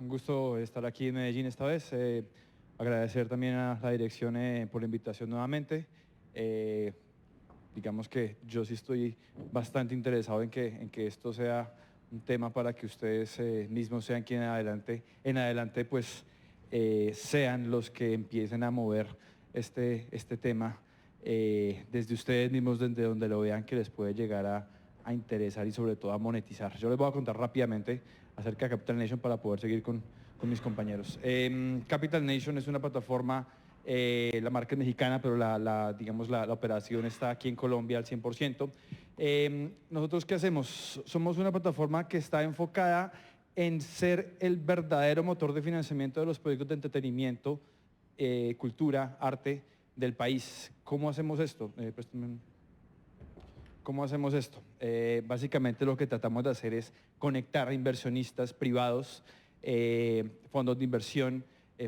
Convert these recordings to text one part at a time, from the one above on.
un gusto estar aquí en Medellín esta vez. Agradecer también a la dirección por la invitación nuevamente. Digamos que yo sí estoy bastante interesado en que esto sea un tema para que ustedes mismos sean quien en adelante pues sean los que empiecen a mover este tema desde ustedes mismos, desde donde lo vean que les puede llegar a interesar y sobre todo a monetizar. Yo les voy a contar rápidamente acerca de Capital Nation para poder seguir con mis compañeros. Capital Nation es una plataforma, la marca es mexicana, pero digamos, la operación está aquí en Colombia al 100%. ¿Nosotros qué hacemos? Somos una plataforma que está enfocada en ser el verdadero motor de financiamiento de los proyectos de entretenimiento, cultura, arte del país. ¿Cómo hacemos esto? ¿Cómo hacemos esto? Básicamente lo que tratamos de hacer es conectar a inversionistas privados, fondos de inversión,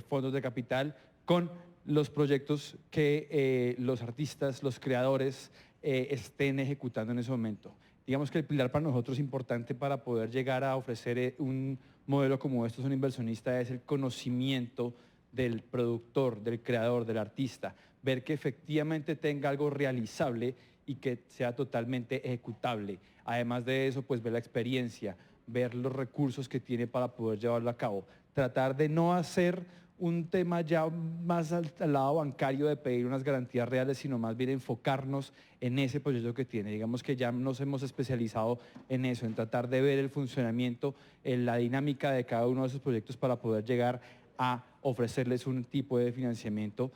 fondos de capital, con los proyectos que los artistas, los creadores estén ejecutando en ese momento. Digamos que el pilar para nosotros importante para poder llegar a ofrecer un modelo como esto a un inversionista es el conocimiento del productor, del creador, del artista, ver que efectivamente tenga algo realizable y que sea totalmente ejecutable. Además de eso, pues ver la experiencia, ver los recursos que tiene para poder llevarlo a cabo. Tratar de no hacer un tema ya más al lado bancario de pedir unas garantías reales, sino más bien enfocarnos en ese proyecto que tiene. Digamos que ya nos hemos especializado en eso, en tratar de ver el funcionamiento, en la dinámica de cada uno de esos proyectos para poder llegar a ofrecerles un tipo de financiamiento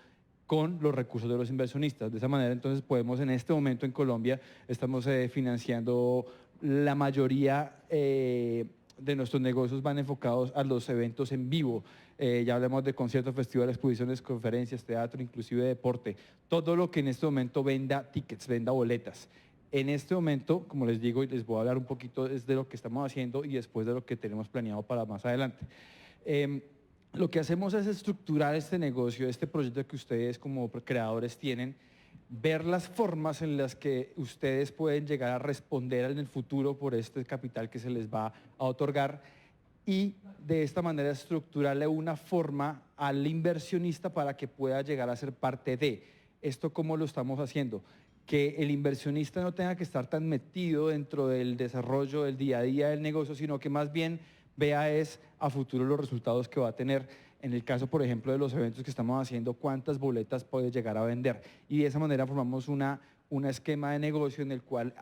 con los recursos de los inversionistas. De esa manera, entonces, podemos en este momento en Colombia, estamos financiando la mayoría de nuestros negocios van enfocados a los eventos en vivo. Ya hablamos de conciertos, festivales, exposiciones, conferencias, teatro, inclusive deporte. Todo lo que en este momento venda tickets, venda boletas. En este momento, como les digo, y les voy a hablar un poquito de lo que estamos haciendo y después de lo que tenemos planeado para más adelante. Lo que hacemos es estructurar este negocio, este proyecto que ustedes como creadores tienen, ver las formas en las que ustedes pueden llegar a responder en el futuro por este capital que se les va a otorgar y de esta manera estructurarle una forma al inversionista para que pueda llegar a ser parte de. ¿Esto cómo lo estamos haciendo? Que el inversionista no tenga que estar tan metido dentro del desarrollo del día a día del negocio, sino que más bien vea es a futuro los resultados que va a tener. En el caso, por ejemplo, de los eventos que estamos haciendo, cuántas boletas puede llegar a vender. Y de esa manera formamos un esquema de negocio en el cual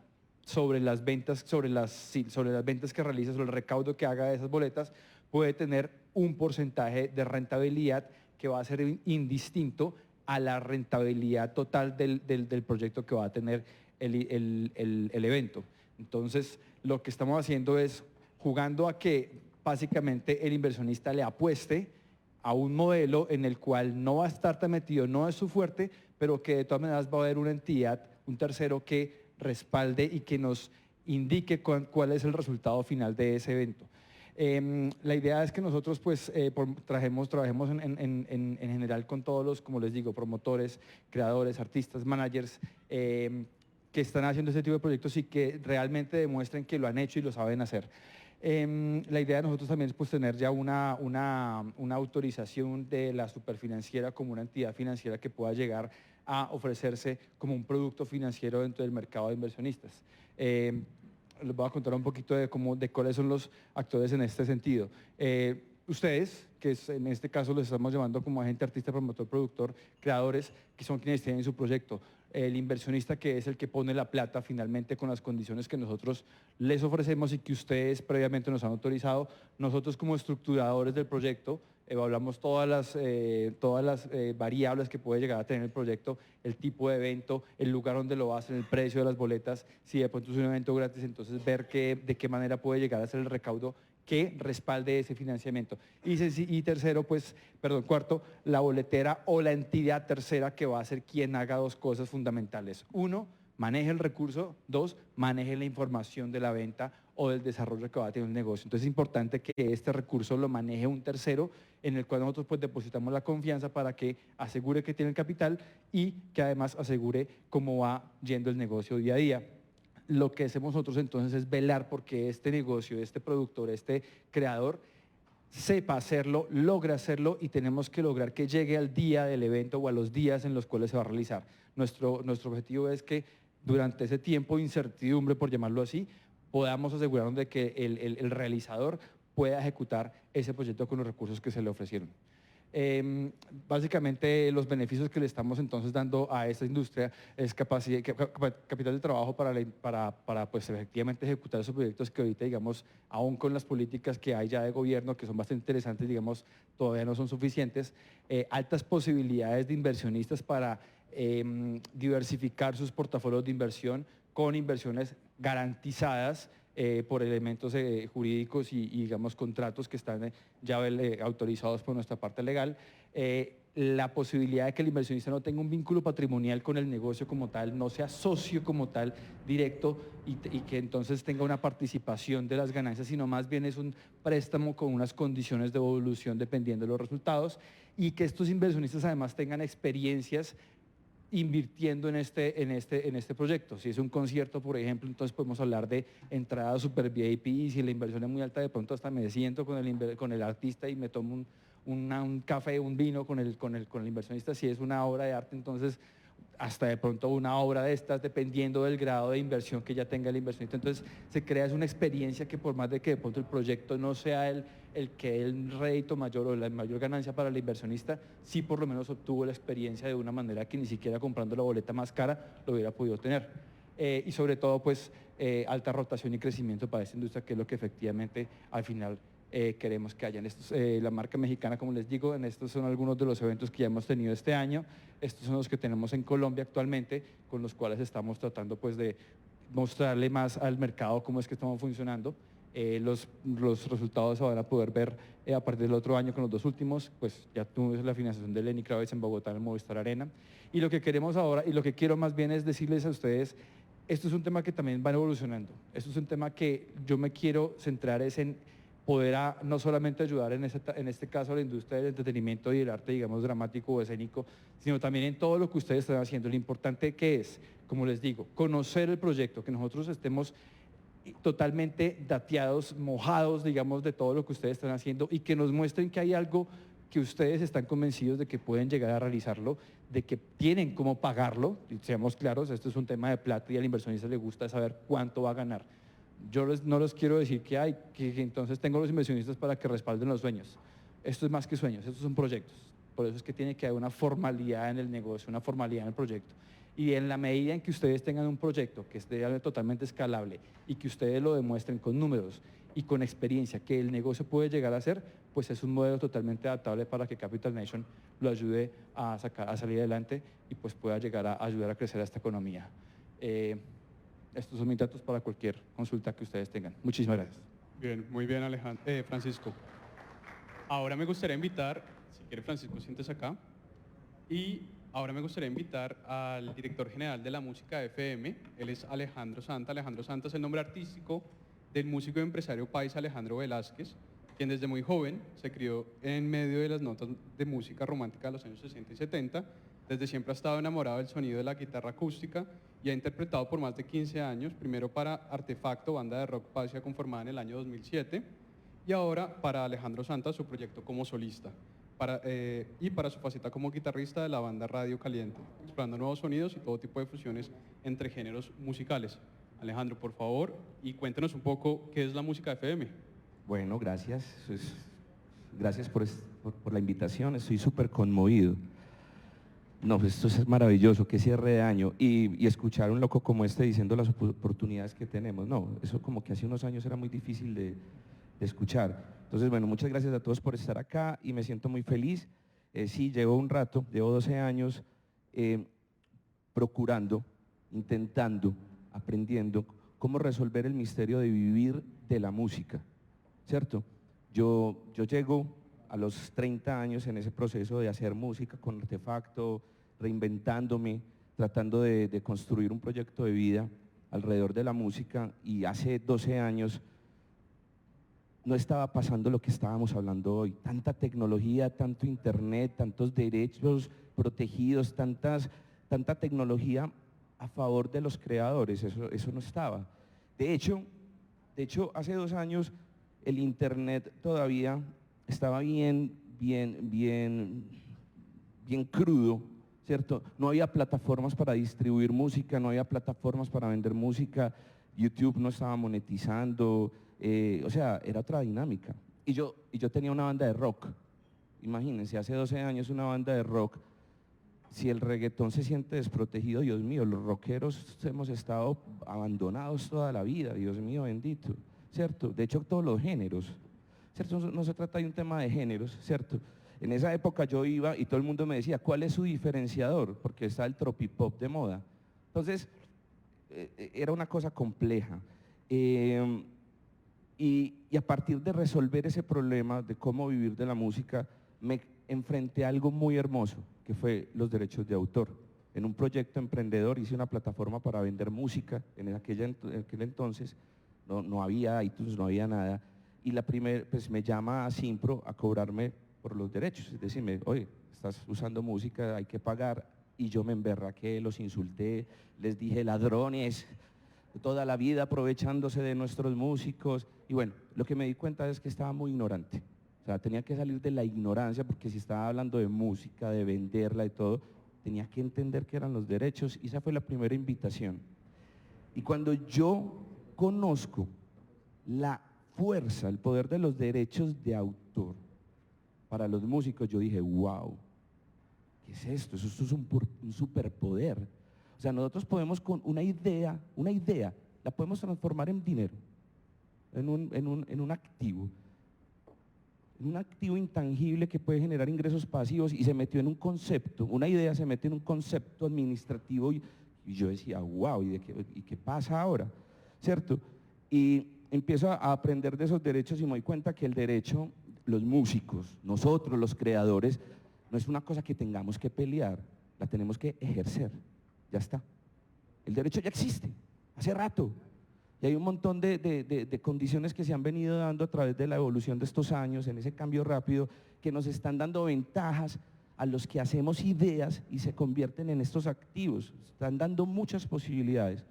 sobre las ventas, sobre las ventas que realiza, sobre el recaudo que haga de esas boletas, puede tener un porcentaje de rentabilidad que va a ser indistinto a la rentabilidad total del proyecto que va a tener el evento. Entonces, lo que estamos haciendo es jugando a que básicamente el inversionista le apueste a un modelo en el cual no va a estar tan metido, no es su fuerte, pero que de todas maneras va a haber una entidad, un tercero que respalde y que nos indique cuál es el resultado final de ese evento. La idea es que nosotros pues trabajemos en general con todos los, como les digo, promotores, creadores, artistas, managers, que están haciendo este tipo de proyectos y que realmente demuestren que lo han hecho y lo saben hacer. La idea de nosotros también es pues, tener ya una autorización de la superfinanciera como una entidad financiera que pueda llegar a ofrecerse como un producto financiero dentro del mercado de inversionistas. Les voy a contar un poquito de cuáles son los actores en este sentido. Ustedes, que en este caso los estamos llamando como agente, artista, promotor, productor, creadores, que son quienes tienen su proyecto. El inversionista, que es el que pone la plata finalmente con las condiciones que nosotros les ofrecemos y que ustedes previamente nos han autorizado. Nosotros como estructuradores del proyecto evaluamos todas las variables que puede llegar a tener el proyecto, el tipo de evento, el lugar donde lo hacen, el precio de las boletas, si de pronto es un evento gratis, entonces ver de qué manera puede llegar a ser el recaudo que respalde ese financiamiento. Y tercero, cuarto, la boletera o la entidad tercera que va a ser quien haga dos cosas fundamentales. Uno, maneje el recurso. Dos, maneje la información de la venta o del desarrollo que va a tener el negocio. Entonces es importante que este recurso lo maneje un tercero en el cual nosotros pues depositamos la confianza para que asegure que tiene el capital y que además asegure cómo va yendo el negocio día a día. Lo que hacemos nosotros entonces es velar porque este negocio, este productor, este creador sepa hacerlo, logre hacerlo y tenemos que lograr que llegue al día del evento o a los días en los cuales se va a realizar. Nuestro objetivo es que durante ese tiempo de incertidumbre, por llamarlo así, podamos asegurarnos de que el realizador pueda ejecutar ese proyecto con los recursos que se le ofrecieron. Básicamente los beneficios que le estamos entonces dando a esta industria es capital de trabajo para pues efectivamente ejecutar esos proyectos que ahorita, digamos, aún con las políticas que hay ya de gobierno, que son bastante interesantes, digamos, todavía no son suficientes, altas posibilidades de inversionistas para diversificar sus portafolios de inversión con inversiones garantizadas por elementos jurídicos y, digamos, contratos que están ya autorizados por nuestra parte legal. La posibilidad de que el inversionista no tenga un vínculo patrimonial con el negocio como tal, no sea socio como tal directo y que entonces tenga una participación de las ganancias, sino más bien es un préstamo con unas condiciones de evolución dependiendo de los resultados y que estos inversionistas además tengan experiencias invirtiendo en este proyecto. Si es un concierto, por ejemplo, entonces podemos hablar de entrada super VIP y si la inversión es muy alta, de pronto hasta me siento con el artista y me tomo un café, un vino con el inversionista. Si es una obra de arte, entonces hasta de pronto una obra de estas, dependiendo del grado de inversión que ya tenga el inversionista. Entonces se crea una experiencia que por más de que de pronto el proyecto no sea el que dé el rédito mayor o la mayor ganancia para el inversionista, sí por lo menos obtuvo la experiencia de una manera que ni siquiera comprando la boleta más cara lo hubiera podido tener. Y sobre todo pues alta rotación y crecimiento para esta industria, que es lo que efectivamente al final queremos que haya. La marca mexicana, como les digo, en estos son algunos de los eventos que ya hemos tenido este año. Estos son los que tenemos en Colombia actualmente, con los cuales estamos tratando pues de mostrarle más al mercado cómo es que estamos funcionando. Los resultados se van a poder ver a partir del otro año con los dos últimos, pues ya tuvimos la financiación de Lenny Kravitz en Bogotá, en el Movistar Arena. Y lo que queremos ahora, y lo que quiero más bien es decirles a ustedes, esto es un tema que también va evolucionando. Esto es un tema que yo me quiero centrar es en poder no solamente ayudar en este caso a la industria del entretenimiento y del arte, digamos, dramático o escénico, sino también en todo lo que ustedes están haciendo. Lo importante que es, como les digo, conocer el proyecto, que nosotros estemos totalmente dateados, mojados, digamos, de todo lo que ustedes están haciendo y que nos muestren que hay algo que ustedes están convencidos de que pueden llegar a realizarlo, de que tienen cómo pagarlo. Y seamos claros, esto es un tema de plata y al inversionista le gusta saber cuánto va a ganar. Yo no les quiero decir que entonces tengo los inversionistas para que respalden los sueños. Esto es más que sueños, estos son proyectos. Por eso es que tiene que haber una formalidad en el negocio, una formalidad en el proyecto. Y en la medida en que ustedes tengan un proyecto que esté totalmente escalable y que ustedes lo demuestren con números y con experiencia que el negocio puede llegar a ser, pues es un modelo totalmente adaptable para que Capital Nation lo ayude a salir adelante y pues pueda llegar a ayudar a crecer a esta economía. Estos son mis datos para cualquier consulta que ustedes tengan. Muchísimas gracias. Bien, muy bien, Francisco. Ahora me gustaría invitar, si quiere Francisco, siéntese acá. Y ahora me gustaría invitar al director general de la música de FM. Él es Alejandro Santa. Alejandro Santa es el nombre artístico del músico y empresario paisa Alejandro Velázquez, quien desde muy joven se crió en medio de las notas de música romántica de los años 60 y 70. Desde siempre ha estado enamorado del sonido de la guitarra acústica y ha interpretado por más de 15 años, primero para Artefacto, banda de rock paisa conformada en el año 2007, y ahora para Alejandro Santa, su proyecto como solista, y para su faceta como guitarrista de la banda Radio Caliente, explorando nuevos sonidos y todo tipo de fusiones entre géneros musicales. Alejandro, por favor, y cuéntenos un poco qué es la música FM. Bueno, gracias. Gracias por la invitación. Estoy súper conmovido. No, pues esto es maravilloso, qué cierre de año. Y escuchar a un loco como este diciendo las oportunidades que tenemos. No, eso como que hace unos años era muy difícil de escuchar. Entonces, bueno, muchas gracias a todos por estar acá y me siento muy feliz. Sí, llevo un rato, llevo 12 años procurando, intentando, aprendiendo cómo resolver el misterio de vivir de la música, ¿cierto? Yo llego a los 30 años en ese proceso de hacer música con Artefacto, reinventándome, tratando de construir un proyecto de vida alrededor de la música, y hace 12 años no estaba pasando lo que estábamos hablando hoy. Tanta tecnología, tanto internet, tantos derechos protegidos, tanta tecnología a favor de los creadores, eso no estaba. De hecho, hace 2 años el internet todavía estaba bien crudo, ¿cierto? No había plataformas para distribuir música, no había plataformas para vender música, YouTube no estaba monetizando, o sea, era otra dinámica. Y yo tenía una banda de rock, imagínense, hace 12 años una banda de rock. Si el reggaetón se siente desprotegido, Dios mío, los rockeros hemos estado abandonados toda la vida, Dios mío bendito, ¿cierto? De hecho, todos los géneros, ¿cierto? No se trata de un tema de géneros, ¿cierto? En esa época yo iba y todo el mundo me decía, ¿cuál es su diferenciador? Porque está el tropipop de moda. Entonces, era una cosa compleja. Y a partir de resolver ese problema de cómo vivir de la música, me enfrenté a algo muy hermoso, que fue los derechos de autor. En un proyecto emprendedor hice una plataforma para vender música, en aquel entonces no había iTunes, no había nada, y pues me llama a Simpro a cobrarme por los derechos, es decirme, oye, estás usando música, hay que pagar, y yo me emberraqué, los insulté, les dije ladrones, toda la vida aprovechándose de nuestros músicos, y bueno, lo que me di cuenta es que estaba muy ignorante. O sea, tenía que salir de la ignorancia, porque si estaba hablando de música, de venderla y todo, tenía que entender qué eran los derechos, y esa fue la primera invitación. Y cuando yo conozco la fuerza, el poder de los derechos de autor para los músicos, yo dije, wow, ¿qué es esto? Esto es un superpoder. O sea, nosotros podemos con una idea, la podemos transformar en dinero, en un activo. Un activo intangible que puede generar ingresos pasivos, y se metió en un concepto, una idea se mete en un concepto administrativo, y yo decía, wow, ¿y qué pasa ahora? ¿Cierto? Y empiezo a aprender de esos derechos y me doy cuenta que el derecho, los músicos, nosotros los creadores, no es una cosa que tengamos que pelear, la tenemos que ejercer, ya está. El derecho ya existe, hace rato. Y hay un montón de condiciones que se han venido dando a través de la evolución de estos años, en ese cambio rápido, que nos están dando ventajas a los que hacemos ideas y se convierten en estos activos. Están dando muchas posibilidades.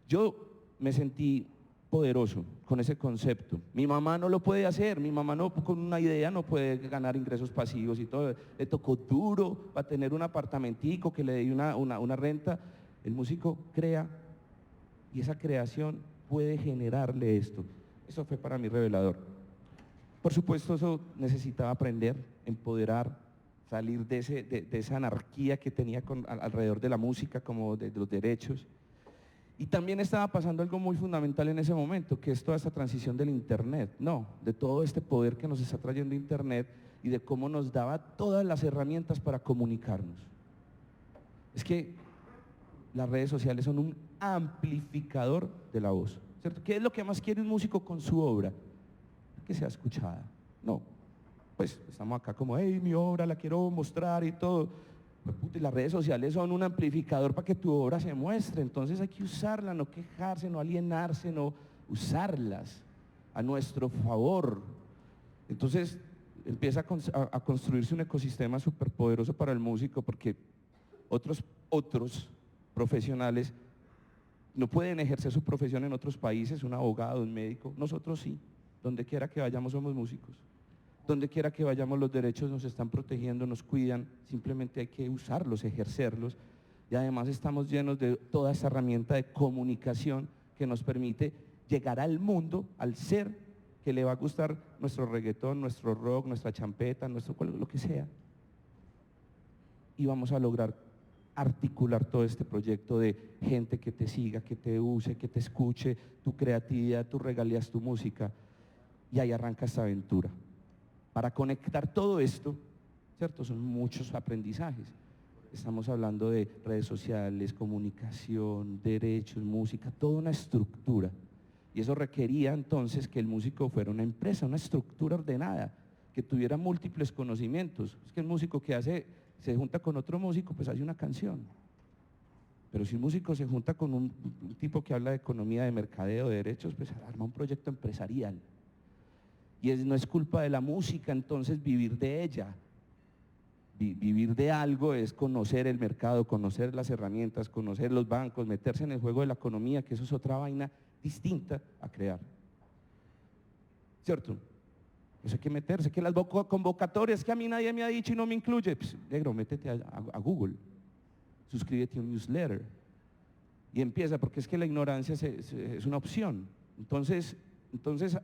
Yo me sentí poderoso con ese concepto. Mi mamá no lo puede hacer, mi mamá no, con una idea no puede ganar ingresos pasivos y todo. Le tocó duro para tener un apartamentico que le dé una renta. El músico crea, y esa creación puede generarle esto. Eso fue para mí revelador. Por supuesto, eso necesitaba aprender, empoderar, salir de esa anarquía que tenía alrededor de la música, como de los derechos. Y también estaba pasando algo muy fundamental en ese momento, que es toda esta transición del Internet, de todo este poder que nos está trayendo Internet y de cómo nos daba todas las herramientas para comunicarnos. Es que las redes sociales son un amplificador de la voz, ¿cierto? ¿Qué es lo que más quiere un músico con su obra? Que sea escuchada. No, pues estamos acá como, hey, mi obra la quiero mostrar y todo. Pues, puta, y las redes sociales son un amplificador para que tu obra se muestre, entonces hay que usarla, no quejarse, no alienarse, no usarlas a nuestro favor. Entonces empieza a construirse un ecosistema súper poderoso para el músico, porque otros profesionales no pueden ejercer su profesión en otros países, un abogado, un médico, nosotros sí, donde quiera que vayamos somos músicos, donde quiera que vayamos los derechos nos están protegiendo, nos cuidan, simplemente hay que usarlos, ejercerlos, y además estamos llenos de toda esa herramienta de comunicación que nos permite llegar al mundo, al ser que le va a gustar nuestro reggaetón, nuestro rock, nuestra champeta, lo que sea, y vamos a lograr articular todo este proyecto de gente que te siga, que te use, que te escuche, tu creatividad, tus regalías, tu música, y ahí arranca esta aventura. Para conectar todo esto, ¿cierto? Son muchos aprendizajes. Estamos hablando de redes sociales, comunicación, derechos, música, toda una estructura. Y eso requería entonces que el músico fuera una empresa, una estructura ordenada, que tuviera múltiples conocimientos. Es que el músico que se junta con otro músico, pues hace una canción. Pero si un músico se junta con un tipo que habla de economía, de mercadeo, de derechos, pues arma un proyecto empresarial. Y no es culpa de la música entonces vivir de ella. Vivir de algo es conocer el mercado, conocer las herramientas, conocer los bancos, meterse en el juego de la economía, que eso es otra vaina distinta a crear. ¿Cierto? Eso hay que meterse, que las convocatorias que a mí nadie me ha dicho y no me incluye. Pues, negro, métete a Google, suscríbete a un newsletter y empieza, porque es que la ignorancia es una opción. Entonces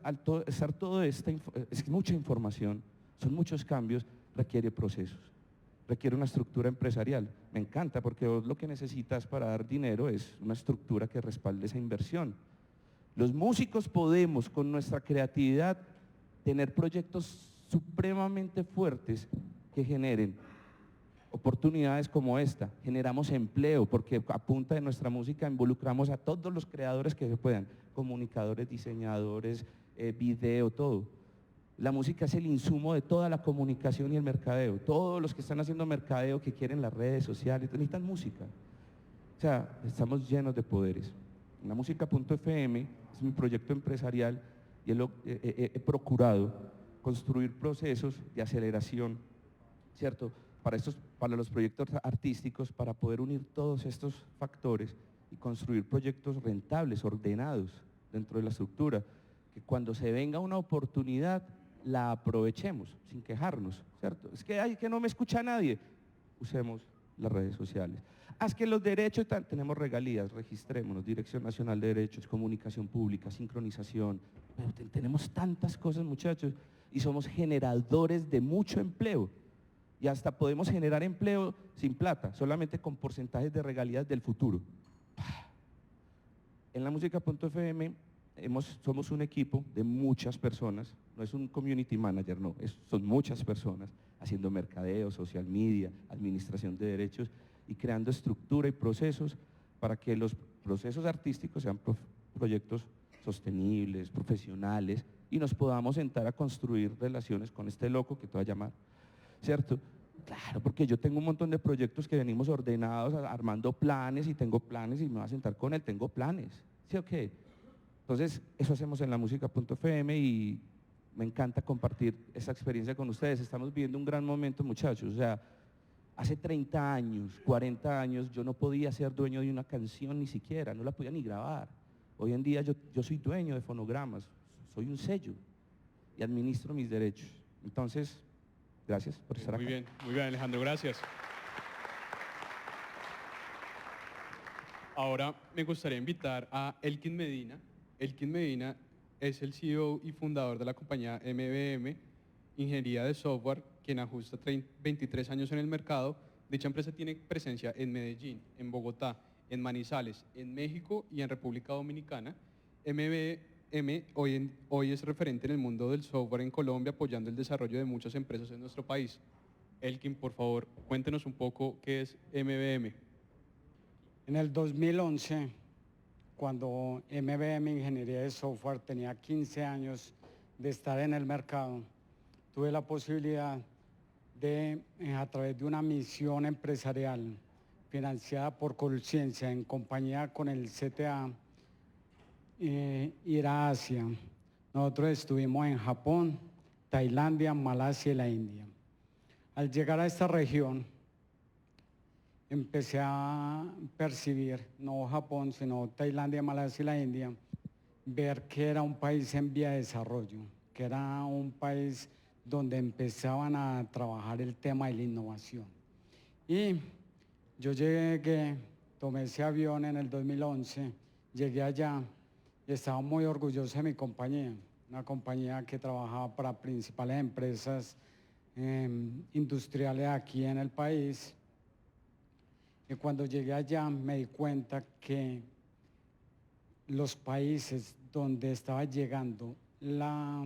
al estar toda esta, es mucha información, son muchos cambios, requiere procesos, requiere una estructura empresarial. Me encanta porque vos lo que necesitas para dar dinero es una estructura que respalde esa inversión. Los músicos podemos, con nuestra creatividad, tener proyectos supremamente fuertes que generen oportunidades como esta. Generamos empleo porque a punta de nuestra música involucramos a todos los creadores que se puedan, comunicadores, diseñadores, video, todo. La música es el insumo de toda la comunicación y el mercadeo. Todos los que están haciendo mercadeo, que quieren las redes sociales, necesitan música. O sea, estamos llenos de poderes. La música.fm es mi proyecto empresarial y he procurado construir procesos de aceleración, ¿cierto? Para los proyectos artísticos, para poder unir todos estos factores y construir proyectos rentables, ordenados dentro de la estructura, que cuando se venga una oportunidad la aprovechemos sin quejarnos, ¿cierto? Es que no me escucha nadie, usemos las redes sociales. Es que los derechos, tenemos regalías, registrémonos, Dirección Nacional de Derechos, Comunicación Pública, sincronización, pero tenemos tantas cosas, muchachos, y somos generadores de mucho empleo. Y hasta podemos generar empleo sin plata, solamente con porcentajes de regalías del futuro. En la música.fm somos un equipo de muchas personas, no es un community manager, no, son muchas personas haciendo mercadeo, social media, administración de derechos y creando estructura y procesos para que los procesos artísticos sean proyectos sostenibles, profesionales y nos podamos sentar a construir relaciones con este loco que te va a llamar, ¿cierto? Claro, porque yo tengo un montón de proyectos que venimos ordenados, armando planes y tengo planes y me voy a sentar con él, tengo planes, ¿sí o qué? Entonces, eso hacemos en la música.fm y me encanta compartir esa experiencia con ustedes. Estamos viviendo un gran momento, muchachos, o sea, hace 30 años, 40 años, yo no podía ser dueño de una canción ni siquiera, no la podía ni grabar. Hoy en día yo soy dueño de fonogramas, soy un sello y administro mis derechos. Entonces, gracias por estar acá. Muy bien, Alejandro, gracias. Ahora me gustaría invitar a Elkin Medina. Elkin Medina es el CEO y fundador de la compañía MBM, Ingeniería de Software, quien ajusta 23 años en el mercado. Dicha empresa tiene presencia en Medellín, en Bogotá, en Manizales, en México y en República Dominicana. MBM hoy es referente en el mundo del software en Colombia, apoyando el desarrollo de muchas empresas en nuestro país. Elkin, por favor, cuéntenos un poco qué es MBM. En el 2011, cuando MBM Ingeniería de Software tenía 15 años de estar en el mercado, tuve la posibilidad de, a través de una misión empresarial financiada por Colciencia en compañía con el CTA, ir a Asia. Nosotros estuvimos en Japón, Tailandia, Malasia y la India. Al llegar a esta región, empecé a percibir, no Japón, sino Tailandia, Malasia y la India, ver que era un país en vía de desarrollo, que era un país donde empezaban a trabajar el tema de la innovación. Y yo llegué, tomé ese avión en el 2011, llegué allá y estaba muy orgulloso de mi compañía, una compañía que trabajaba para principales empresas industriales aquí en el país. Y cuando llegué allá me di cuenta que los países donde estaba llegando la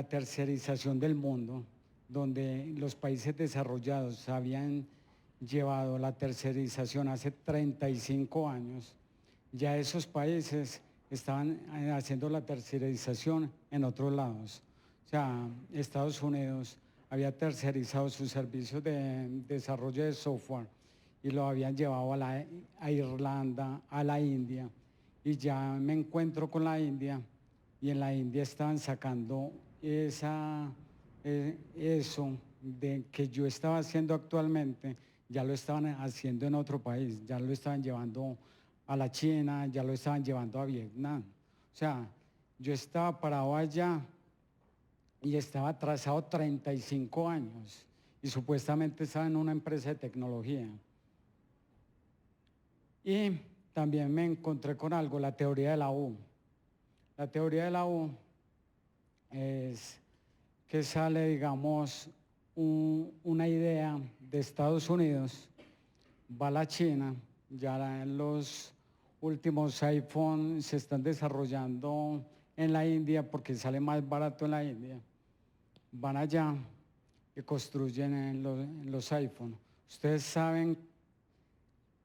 tercerización del mundo, donde los países desarrollados habían llevado la tercerización hace 35 años, ya esos países estaban haciendo la tercerización en otros lados. O sea, Estados Unidos había tercerizado sus servicios de desarrollo de software y lo habían llevado a Irlanda, a la India, y ya me encuentro con la India, y en la India estaban sacando eso de que yo estaba haciendo actualmente, ya lo estaban haciendo en otro país, ya lo estaban llevando a la China, ya lo estaban llevando a Vietnam. O sea, yo estaba parado allá y estaba atrasado 35 años y supuestamente estaba en una empresa de tecnología. Y también me encontré con algo, la teoría de la U. La teoría de la U es que sale, digamos, una idea de Estados Unidos, va a la China, ya los últimos iPhone se están desarrollando en la India porque sale más barato en la India. Van allá y construyen en los iPhone. Ustedes saben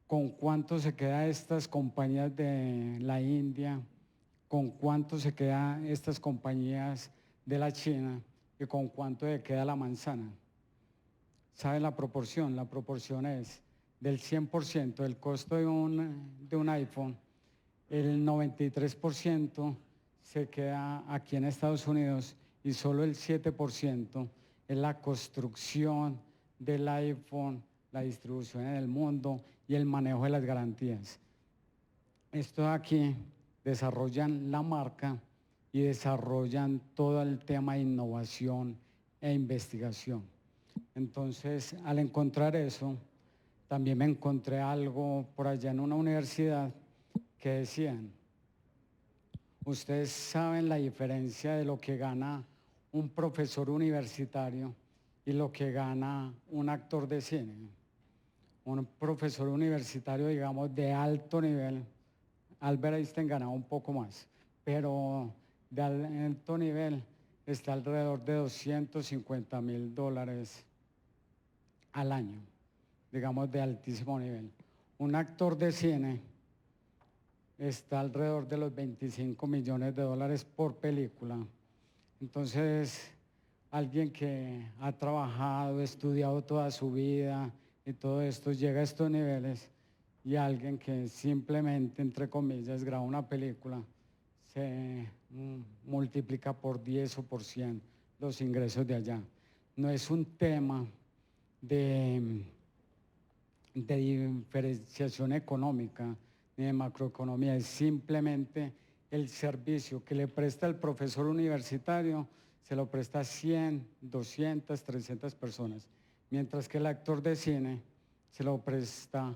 con cuánto se quedan estas compañías de la India, con cuánto se quedan estas compañías de la China y con cuánto se queda la manzana. ¿Saben la proporción? La proporción es del 100% del costo de un iPhone, el 93% se queda aquí en Estados Unidos y solo el 7% es la construcción del iPhone, la distribución en el mundo y el manejo de las garantías. Estos aquí desarrollan la marca y desarrollan todo el tema de innovación e investigación. Entonces, al encontrar eso, también me encontré algo por allá en una universidad que decían, ustedes saben la diferencia de lo que gana un profesor universitario y lo que gana un actor de cine. Un profesor universitario, digamos, de alto nivel, Albert Einstein ganaba un poco más, pero de alto nivel está alrededor de $250,000 al año, digamos, de altísimo nivel. Un actor de cine está alrededor de los $25 millones por película. Entonces, alguien que ha trabajado, estudiado toda su vida y todo esto, llega a estos niveles, y alguien que simplemente, entre comillas, graba una película, se multiplica por 10 o por 100 los ingresos de allá. No es un tema de diferenciación económica ni de macroeconomía, es simplemente el servicio que le presta el profesor universitario, se lo presta a 100, 200, 300 personas, mientras que el actor de cine se lo presta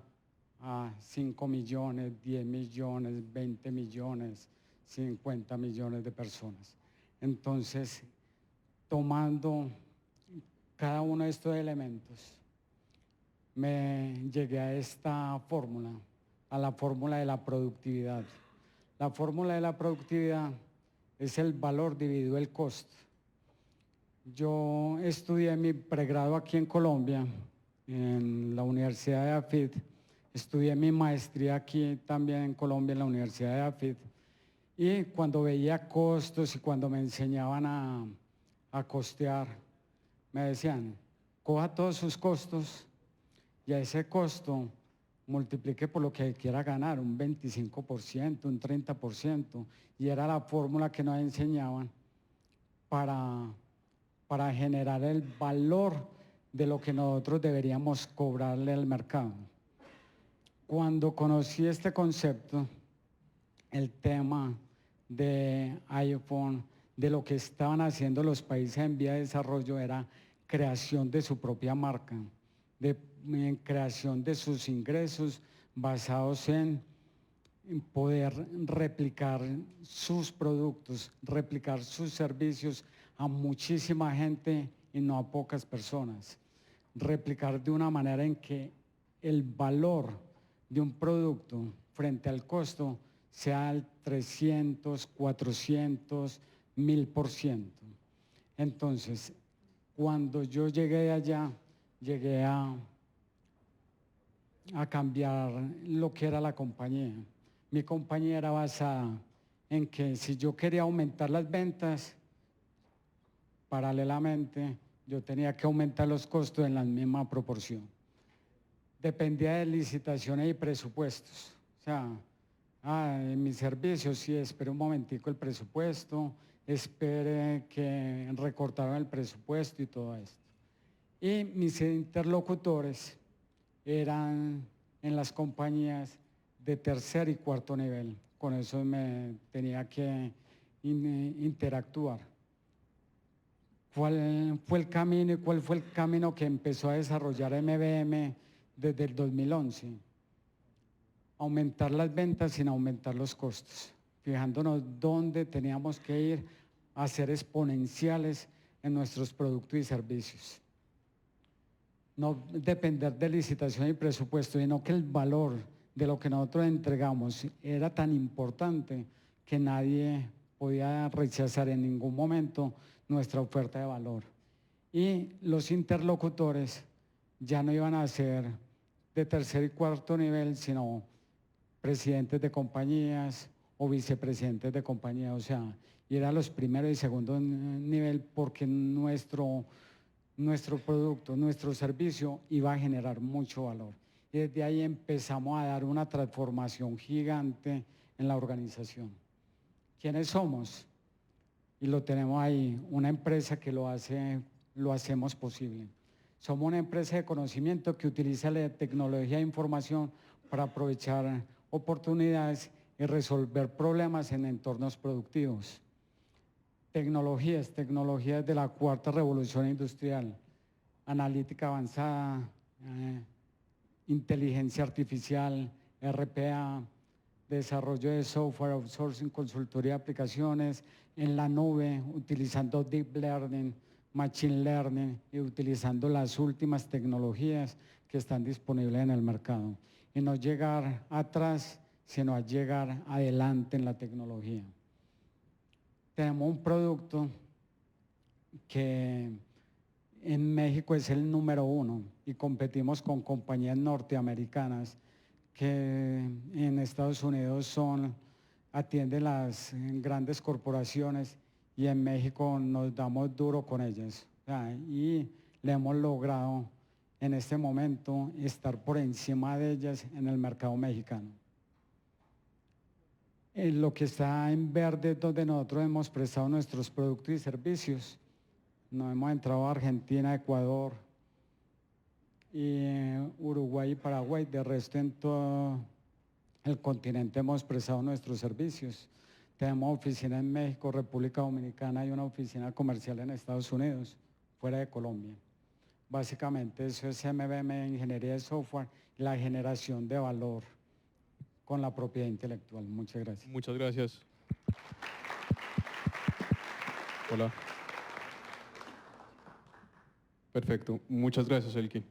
a 5 millones, 10 millones, 20 millones, 50 millones de personas. Entonces, tomando cada uno de estos elementos, me llegué a esta fórmula, a la fórmula de la productividad. La fórmula de la productividad es el valor dividido el costo. Yo estudié mi pregrado aquí en Colombia, en la Universidad de AFIT. Estudié mi maestría aquí también en Colombia, en la Universidad de AFIT. Y cuando veía costos y cuando me enseñaban a costear, me decían, coja todos sus costos y a ese costo multiplique por lo que quiera ganar, un 25%, un 30%. Y era la fórmula que nos enseñaban para generar el valor de lo que nosotros deberíamos cobrarle al mercado. Cuando conocí este concepto, el tema de iPhone, de lo que estaban haciendo los países en vía de desarrollo, era creación de su propia marca, de creación de sus ingresos basados en poder replicar sus productos, replicar sus servicios a muchísima gente y no a pocas personas. Replicar de una manera en que el valor de un producto frente al costo sea al 300, 400, 1000%. Entonces, cuando yo llegué de allá, llegué a cambiar lo que era la compañía. Mi compañía era basada en que si yo quería aumentar las ventas, paralelamente yo tenía que aumentar los costos en la misma proporción. Dependía de licitaciones y presupuestos. O sea, en mis servicios sí, espere un momentico el presupuesto, espere que recortaran el presupuesto y todo esto. Y mis interlocutores eran en las compañías de tercer y cuarto nivel. Con eso me tenía que interactuar. ¿Cuál fue el camino y cuál fue el camino que empezó a desarrollar MBM desde el 2011? Aumentar las ventas sin aumentar los costos, fijándonos dónde teníamos que ir a ser exponenciales en nuestros productos y servicios. No depender de licitación y presupuesto, sino que el valor de lo que nosotros entregamos era tan importante que nadie podía rechazar en ningún momento nuestra oferta de valor. Y los interlocutores ya no iban a ser de tercer y cuarto nivel, sino presidentes de compañías o vicepresidentes de compañías, o sea, ir a los primeros y segundos nivel porque nuestro producto, nuestro servicio iba a generar mucho valor. Y desde ahí empezamos a dar una transformación gigante en la organización. ¿Quiénes somos? Y lo tenemos ahí, una empresa que lo hacemos posible. Somos una empresa de conocimiento que utiliza la tecnología de información para aprovechar oportunidades y resolver problemas en entornos productivos. Tecnologías de la cuarta revolución industrial, analítica avanzada, inteligencia artificial, RPA, desarrollo de software, outsourcing, consultoría de aplicaciones, en la nube, utilizando deep learning, machine learning y utilizando las últimas tecnologías que están disponibles en el mercado. Y no llegar atrás, sino a llegar adelante en la tecnología. Tenemos un producto que en México es el número 1 y competimos con compañías norteamericanas que en Estados Unidos atienden las grandes corporaciones y en México nos damos duro con ellas. Y le hemos logrado en este momento estar por encima de ellas en el mercado mexicano. Lo que está en verde es donde nosotros hemos prestado nuestros productos y servicios. Nos hemos entrado a Argentina, Ecuador, y Uruguay y Paraguay. De resto, en todo el continente hemos prestado nuestros servicios. Tenemos oficina en México, República Dominicana y una oficina comercial en Estados Unidos, fuera de Colombia. Básicamente eso es MBM, ingeniería de software, la generación de valor con la propiedad intelectual. Muchas gracias. Muchas gracias. Hola. Perfecto. Muchas gracias, Elkin.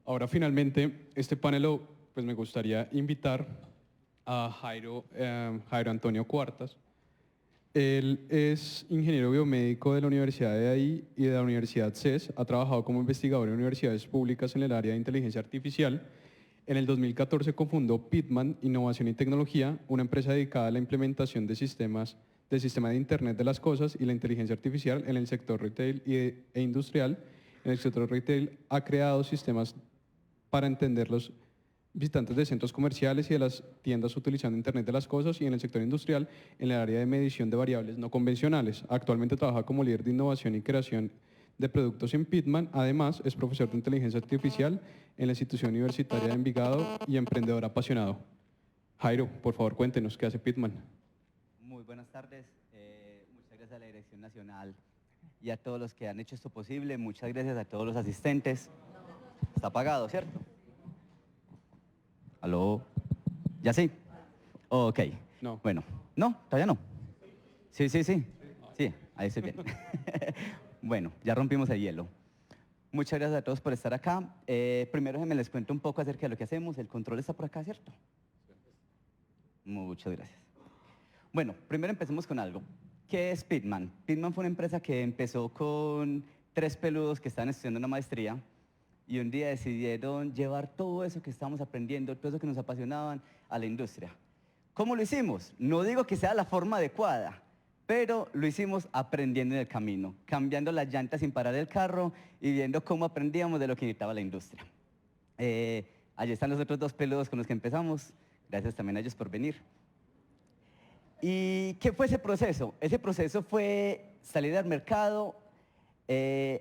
Ahora, finalmente, este panel pues me gustaría invitar a Jairo Antonio Cuartas. Él es ingeniero biomédico de la Universidad de ahí y de la Universidad CES. Ha trabajado como investigador en universidades públicas en el área de inteligencia artificial. En el 2014 cofundó Pitman Innovación y Tecnología, una empresa dedicada a la implementación de sistema de Internet de las Cosas y la inteligencia artificial en el sector retail e industrial. En el sector retail ha creado sistemas para entender los visitantes de centros comerciales y de las tiendas utilizando Internet de las Cosas, y en el sector industrial en el área de medición de variables no convencionales. Actualmente trabaja como líder de innovación y creación de productos en Pitman. Además, es profesor de inteligencia artificial en la institución universitaria de Envigado y emprendedor apasionado. Jairo, por favor, cuéntenos qué hace Pitman. Muy buenas tardes. Muchas gracias a la Dirección Nacional y a todos los que han hecho esto posible. Muchas gracias a todos los asistentes. Está apagado, ¿cierto? ¿Aló? ¿Ya sí? Ok. No. Bueno, ¿no? ¿Todavía no? Sí. Sí, ahí estoy bien. Bueno, ya rompimos el hielo. Muchas gracias a todos por estar acá. Primero me les cuento un poco acerca de lo que hacemos. El control está por acá, ¿cierto? Muchas gracias. Bueno, primero empecemos con algo. ¿Qué es Pitman? Pitman fue una empresa que empezó con 3 peludos que estaban estudiando una maestría y un día decidieron llevar todo eso que estábamos aprendiendo, todo eso que nos apasionaban, a la industria. ¿Cómo lo hicimos? No digo que sea la forma adecuada, pero lo hicimos aprendiendo en el camino, cambiando las llantas sin parar el carro y viendo cómo aprendíamos de lo que necesitaba la industria. Allí están los otros 2 peludos con los que empezamos. Gracias también a ellos por venir. ¿Y qué fue ese proceso? Ese proceso fue salir al mercado,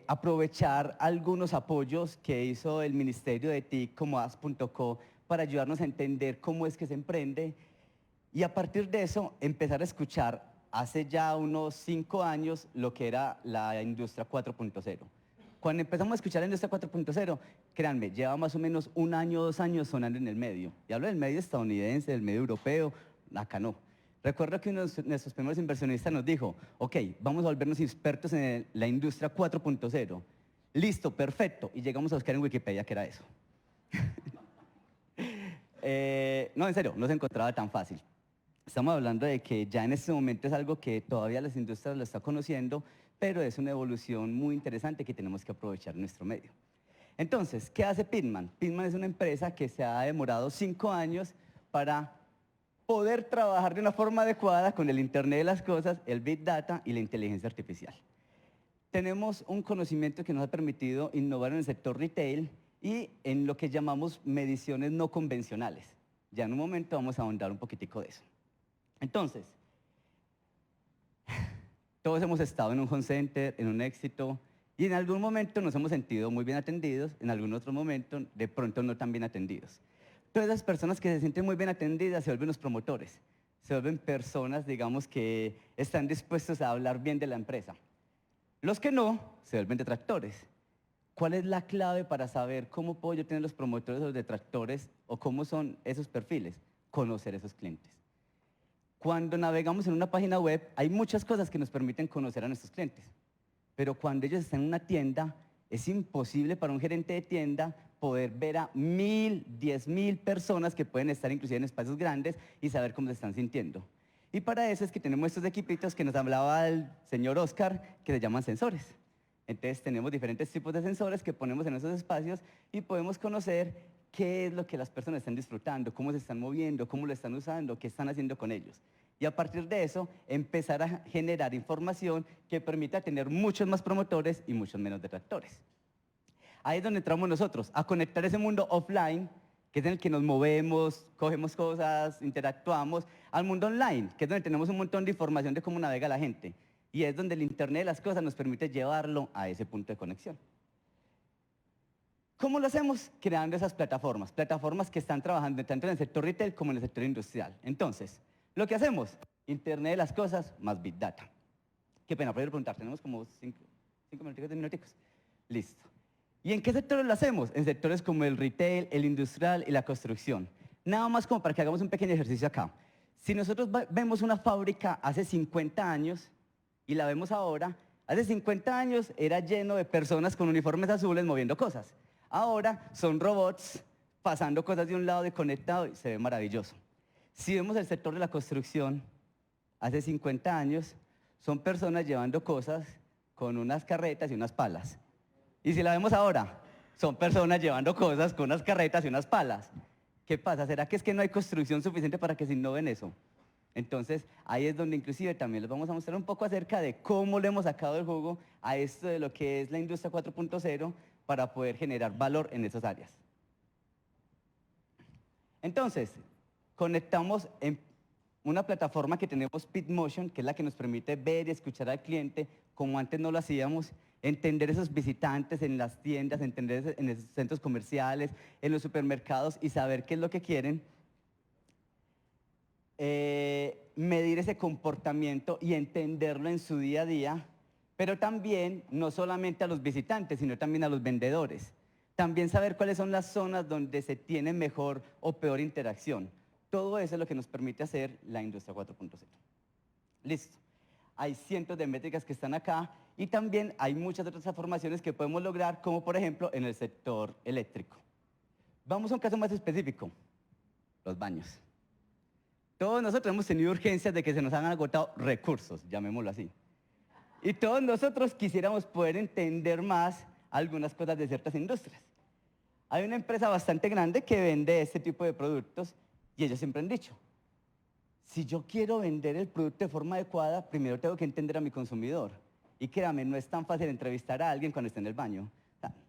aprovechar algunos apoyos que hizo el Ministerio de TIC como as.co para ayudarnos a entender cómo es que se emprende, y a partir de eso empezar a escuchar hace ya unos 5 años lo que era la industria 4.0. Cuando empezamos a escuchar la industria 4.0, créanme, lleva más o menos 1 año, 2 años sonando en el medio. Y hablo del medio estadounidense, del medio europeo, acá no. Recuerdo que uno de nuestros primeros inversionistas nos dijo, ok, vamos a volvernos expertos en la industria 4.0. Listo, perfecto. Y llegamos a buscar en Wikipedia qué era eso. No, en serio, no se encontraba tan fácil. Estamos hablando de que ya en este momento es algo que todavía las industrias lo están conociendo, pero es una evolución muy interesante que tenemos que aprovechar en nuestro medio. Entonces, ¿qué hace Pitman? Pitman es una empresa que se ha demorado 5 años para poder trabajar de una forma adecuada con el Internet de las Cosas, el Big Data y la inteligencia artificial. Tenemos un conocimiento que nos ha permitido innovar en el sector retail y en lo que llamamos mediciones no convencionales. Ya en un momento vamos a ahondar un poquitico de eso. Entonces, todos hemos estado en un home center, en un éxito, y en algún momento nos hemos sentido muy bien atendidos, en algún otro momento de pronto no tan bien atendidos. Todas las personas que se sienten muy bien atendidas se vuelven los promotores, se vuelven personas, digamos, que están dispuestos a hablar bien de la empresa. Los que no, se vuelven detractores. ¿Cuál es la clave para saber cómo puedo yo tener los promotores o los detractores o cómo son esos perfiles? Conocer esos clientes. Cuando navegamos en una página web, hay muchas cosas que nos permiten conocer a nuestros clientes. Pero cuando ellos están en una tienda, es imposible para un gerente de tienda poder ver a 1.000, 10.000 personas que pueden estar inclusive en espacios grandes y saber cómo se están sintiendo. Y para eso es que tenemos estos equipitos que nos hablaba el señor Oscar, que se llaman sensores. Entonces tenemos diferentes tipos de sensores que ponemos en esos espacios y podemos conocer qué es lo que las personas están disfrutando, cómo se están moviendo, cómo lo están usando, qué están haciendo con ellos. Y a partir de eso, empezar a generar información que permita tener muchos más promotores y muchos menos detractores. Ahí es donde entramos nosotros, a conectar ese mundo offline, que es en el que nos movemos, cogemos cosas, interactuamos, al mundo online, que es donde tenemos un montón de información de cómo navega la gente. Y es donde el Internet de las cosas nos permite llevarlo a ese punto de conexión. ¿Cómo lo hacemos? Creando esas plataformas, plataformas que están trabajando tanto en el sector retail como en el sector industrial. Entonces, lo que hacemos, Internet de las cosas más Big Data. Qué pena, por preguntar, tenemos como 5 minuticos, 10 minuticos. Listo. ¿Y en qué sectores lo hacemos? En sectores como el retail, el industrial y la construcción. Nada más como para que hagamos un pequeño ejercicio acá. Si nosotros vemos una fábrica hace 50 años y la vemos ahora, hace 50 años era lleno de personas con uniformes azules moviendo cosas. Ahora son robots pasando cosas de un lado de conectado y se ve maravilloso. Si vemos el sector de la construcción, hace 50 años son personas llevando cosas con unas carretas y unas palas. Y si la vemos ahora, son personas llevando cosas con unas carretas y unas palas. ¿Qué pasa? ¿Será que es que no hay construcción suficiente para que se innove eso? Entonces, ahí es donde inclusive también les vamos a mostrar un poco acerca de cómo le hemos sacado el jugo a esto de lo que es la industria 4.0 para poder generar valor en esas áreas. Entonces, conectamos en una plataforma que tenemos Pitmotion, que es la que nos permite ver y escuchar al cliente como antes no lo hacíamos, entender esos visitantes en las tiendas, entender en esos centros comerciales, en los supermercados y saber qué es lo que quieren. Medir ese comportamiento y entenderlo en su día a día, pero también no solamente a los visitantes, sino también a los vendedores. También saber cuáles son las zonas donde se tiene mejor o peor interacción. Todo eso es lo que nos permite hacer la industria 4.0. Listo. Hay cientos de métricas que están acá y también hay muchas otras transformaciones que podemos lograr, como por ejemplo en el sector eléctrico. Vamos a un caso más específico, los baños. Todos nosotros hemos tenido urgencias de que se nos han agotado recursos, llamémoslo así. Y todos nosotros quisiéramos poder entender más algunas cosas de ciertas industrias. Hay una empresa bastante grande que vende este tipo de productos y ellos siempre han dicho, si yo quiero vender el producto de forma adecuada, primero tengo que entender a mi consumidor. Y créame, no es tan fácil entrevistar a alguien cuando está en el baño.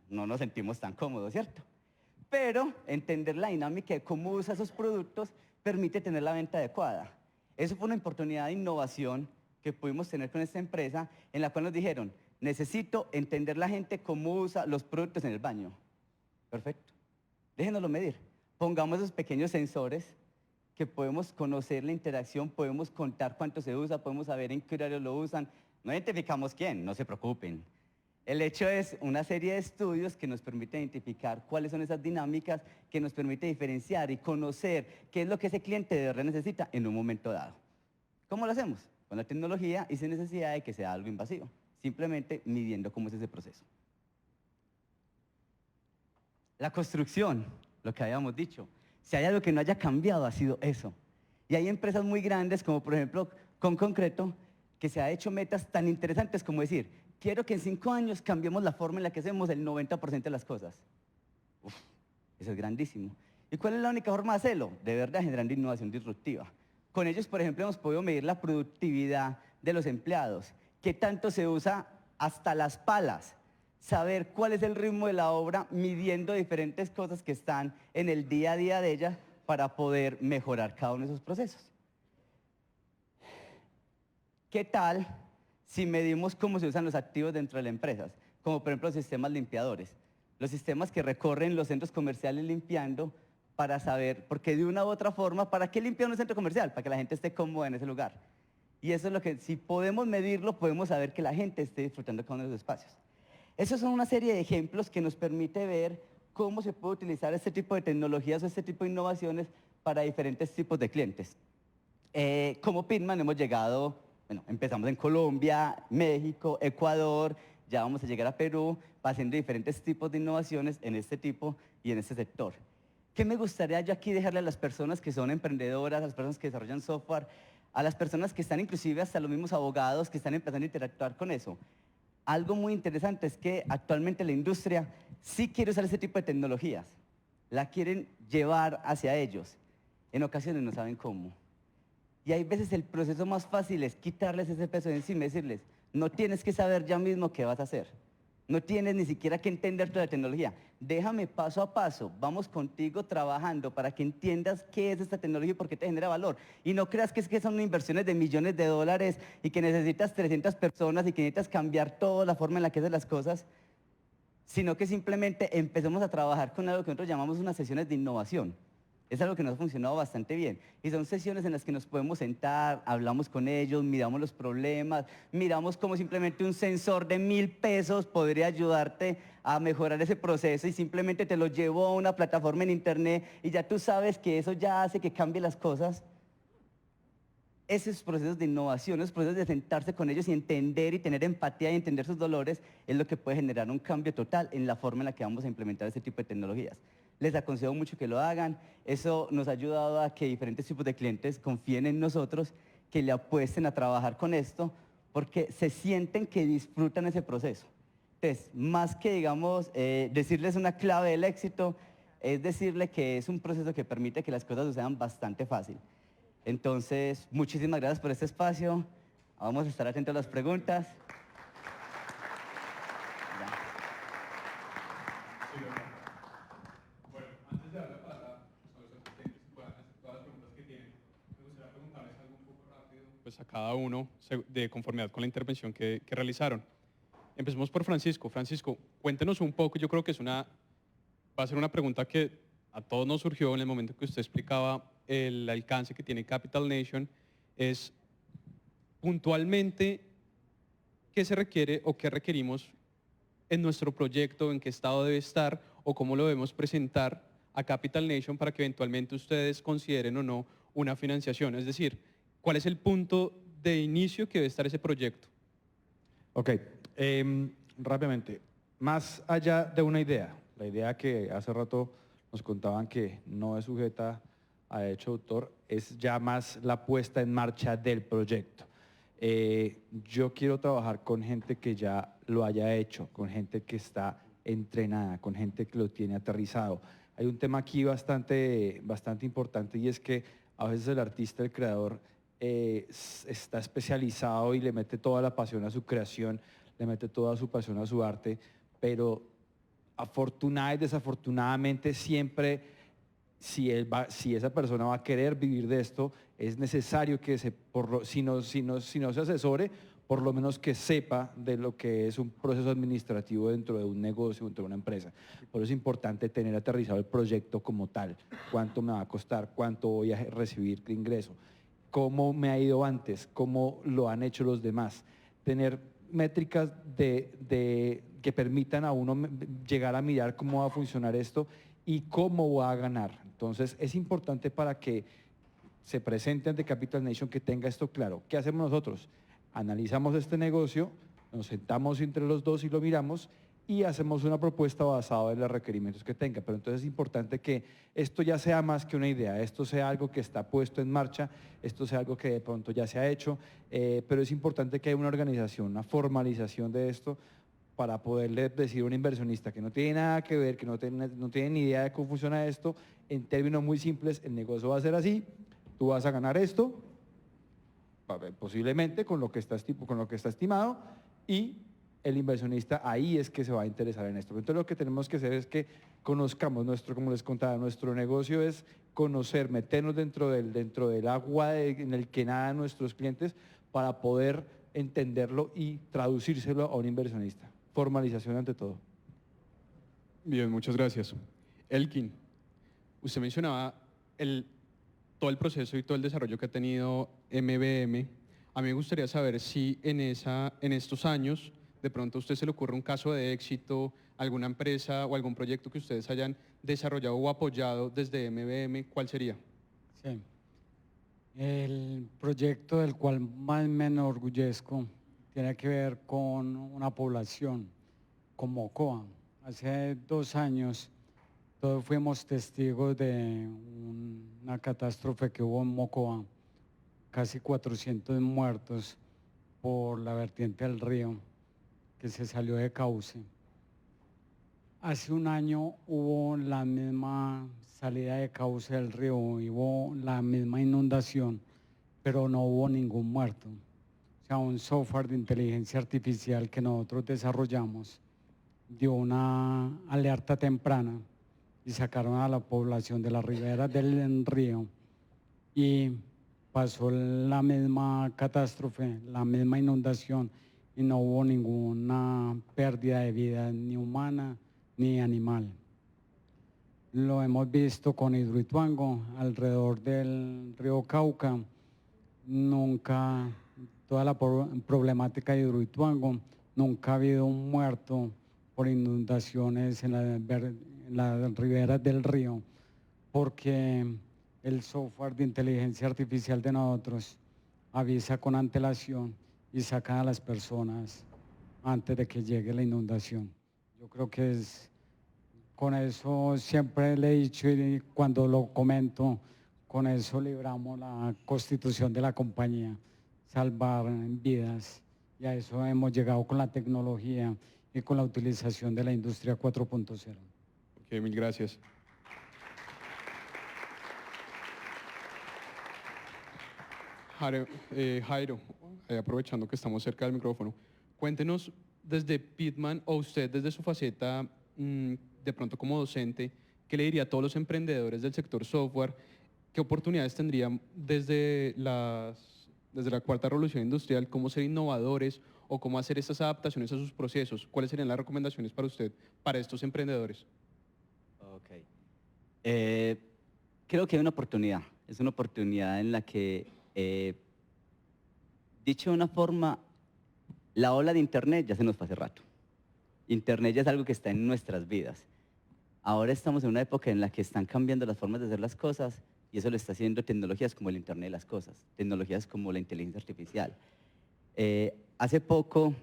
No nos sentimos tan cómodos, ¿cierto? Pero entender la dinámica de cómo usa esos productos permite tener la venta adecuada. Eso fue una oportunidad de innovación que pudimos tener con esta empresa, en la cual nos dijeron, necesito entender la gente cómo usa los productos en el baño. Perfecto. Déjenoslo medir. Pongamos esos pequeños sensores que podemos conocer la interacción, podemos contar cuánto se usa, podemos saber en qué horario lo usan. No identificamos quién, no se preocupen. El hecho es una serie de estudios que nos permite identificar cuáles son esas dinámicas, que nos permite diferenciar y conocer qué es lo que ese cliente de verdad necesita en un momento dado. ¿Cómo lo hacemos? Con la tecnología y sin necesidad de que sea algo invasivo, simplemente midiendo cómo es ese proceso. La construcción, lo que habíamos dicho, si hay algo que no haya cambiado ha sido eso. Y hay empresas muy grandes, como por ejemplo con Concreto, que se ha hecho metas tan interesantes como decir, quiero que en 5 años cambiemos la forma en la que hacemos el 90% de las cosas. Uf, eso es grandísimo. ¿Y cuál es la única forma de hacerlo? De verdad, generando innovación disruptiva. Con ellos, por ejemplo, hemos podido medir la productividad de los empleados, qué tanto se usa hasta las palas, saber cuál es el ritmo de la obra, midiendo diferentes cosas que están en el día a día de ella para poder mejorar cada uno de esos procesos. ¿Qué tal si medimos cómo se usan los activos dentro de las empresas? Como por ejemplo los sistemas limpiadores, los sistemas que recorren los centros comerciales limpiando para saber, porque de una u otra forma, ¿para qué limpiar un centro comercial? Para que la gente esté cómoda en ese lugar. Y eso es lo que, si podemos medirlo, podemos saber que la gente esté disfrutando cada uno de los espacios. Esos son una serie de ejemplos que nos permite ver cómo se puede utilizar este tipo de tecnologías o este tipo de innovaciones para diferentes tipos de clientes. Como Pitman hemos llegado, bueno, empezamos en Colombia, México, Ecuador, ya vamos a llegar a Perú, haciendo diferentes tipos de innovaciones en este tipo y en este sector. ¿Qué me gustaría yo aquí dejarle a las personas que son emprendedoras, a las personas que desarrollan software, a las personas que están inclusive hasta los mismos abogados que están empezando a interactuar con eso? Algo muy interesante es que actualmente la industria sí quiere usar ese tipo de tecnologías, la quieren llevar hacia ellos, en ocasiones no saben cómo. Y hay veces el proceso más fácil es quitarles ese peso de encima y decirles, no tienes que saber ya mismo qué vas a hacer. No tienes ni siquiera que entender toda la tecnología. Déjame paso a paso, vamos contigo trabajando para que entiendas qué es esta tecnología y por qué te genera valor. Y no creas que es que son inversiones de millones de dólares y que necesitas 300 personas y que necesitas cambiar toda la forma en la que haces las cosas, sino que simplemente empecemos a trabajar con algo que nosotros llamamos unas sesiones de innovación. Es algo que nos ha funcionado bastante bien. Y son sesiones en las que nos podemos sentar, hablamos con ellos, miramos los problemas, miramos cómo simplemente un sensor de 1.000 pesos podría ayudarte a mejorar ese proceso y simplemente te lo llevo a una plataforma en internet y ya tú sabes que eso ya hace que cambie las cosas. Esos procesos de innovación, esos procesos de sentarse con ellos y entender y tener empatía y entender sus dolores es lo que puede generar un cambio total en la forma en la que vamos a implementar este tipo de tecnologías. Les aconsejo mucho que lo hagan. Eso nos ha ayudado a que diferentes tipos de clientes confíen en nosotros, que le apuesten a trabajar con esto, porque se sienten que disfrutan ese proceso. Entonces, más que, digamos, decirles una clave del éxito, es decirle que es un proceso que permite que las cosas sucedan bastante fácil. Entonces, muchísimas gracias por este espacio. Vamos a estar atentos a las preguntas. Pues a cada uno de conformidad con la intervención que realizaron. Empecemos por Francisco. Francisco, cuéntenos un poco, yo creo que va a ser una pregunta que a todos nos surgió en el momento que usted explicaba el alcance que tiene Capital Nation, es puntualmente qué se requiere o qué requerimos en nuestro proyecto, en qué estado debe estar o cómo lo debemos presentar a Capital Nation para que eventualmente ustedes consideren o no una financiación. Es decir, ¿cuál es el punto de inicio que debe estar ese proyecto? Ok, rápidamente, más allá de una idea, la idea que hace rato nos contaban que no es sujeta a derecho de autor, es ya más la puesta en marcha del proyecto. Yo quiero trabajar con gente que ya lo haya hecho, con gente que está entrenada, con gente que lo tiene aterrizado. Hay un tema aquí bastante importante y es que a veces el artista, el creador, está especializado y le mete toda la pasión a su creación, le mete toda su pasión a su arte, pero afortunada y desafortunadamente siempre, si esa persona va a querer vivir de esto, es necesario que si no se asesore por lo menos que sepa de lo que es un proceso administrativo dentro de un negocio, dentro de una empresa. Por eso es importante tener aterrizado el proyecto como tal, cuánto me va a costar, cuánto voy a recibir de ingreso, cómo me ha ido antes, cómo lo han hecho los demás, tener métricas que permitan a uno llegar a mirar cómo va a funcionar esto y cómo va a ganar. Entonces es importante para que se presente ante Capital Nation que tenga esto claro. ¿Qué hacemos nosotros? Analizamos este negocio, nos sentamos entre los dos y lo miramos y hacemos una propuesta basada en los requerimientos que tenga. Pero entonces es importante que esto ya sea más que una idea, esto sea algo que está puesto en marcha, esto sea algo que de pronto ya se ha hecho, pero es importante que haya una organización, una formalización de esto para poderle decir a un inversionista que no tiene nada que ver, que no tiene ni idea de cómo funciona esto, en términos muy simples, el negocio va a ser así, tú vas a ganar esto, posiblemente con lo que está estimado, y el inversionista ahí es que se va a interesar en esto. Entonces lo que tenemos que hacer es que conozcamos como les contaba, nuestro negocio es conocer, meternos dentro del agua en el que nadan nuestros clientes para poder entenderlo y traducírselo a un inversionista. Formalización ante todo. Bien, muchas gracias. Elkin, usted mencionaba todo el proceso y todo el desarrollo que ha tenido MBM. A mí me gustaría saber si en estos años de pronto a usted se le ocurre un caso de éxito, alguna empresa o algún proyecto que ustedes hayan desarrollado o apoyado desde MBM, ¿cuál sería? Sí. El proyecto del cual más me enorgullezco tiene que ver con una población, con Mocoa. Hace 2 años todos fuimos testigos de una catástrofe que hubo en Mocoa, casi 400 muertos por la vertiente del río que se salió de cauce. Hace 1 año hubo la misma salida de cauce del río, hubo la misma inundación, pero no hubo ningún muerto. O sea, un software de inteligencia artificial que nosotros desarrollamos dio una alerta temprana y sacaron a la población de la ribera del río y pasó la misma catástrofe, la misma inundación y no hubo ninguna pérdida de vida ni humana ni animal. Lo hemos visto con Hidroituango, alrededor del río Cauca, nunca, toda la problemática de Hidroituango, nunca ha habido un muerto por inundaciones en las riberas del río, porque el software de inteligencia artificial de nosotros avisa con antelación y saca a las personas antes de que llegue la inundación. Yo creo que con eso siempre le he dicho y cuando lo comento, con eso libramos la constitución de la compañía, salvar vidas. Y a eso hemos llegado con la tecnología y con la utilización de la industria 4.0. Ok, mil gracias. Jairo, aprovechando que estamos cerca del micrófono, cuéntenos desde Pitman o usted desde su faceta de pronto como docente, ¿qué le diría a todos los emprendedores del sector software? ¿Qué oportunidades tendrían desde la cuarta revolución industrial? ¿Cómo ser innovadores o cómo hacer estas adaptaciones a sus procesos? ¿Cuáles serían las recomendaciones para usted, para estos emprendedores? Ok. Creo que hay una oportunidad. Es una oportunidad en la que, dicho de una forma, la ola de Internet ya se nos fue hace rato. Internet ya es algo que está en nuestras vidas. Ahora estamos en una época en la que están cambiando las formas de hacer las cosas y eso lo está haciendo tecnologías como el Internet de las cosas, tecnologías como la inteligencia artificial. Hace poco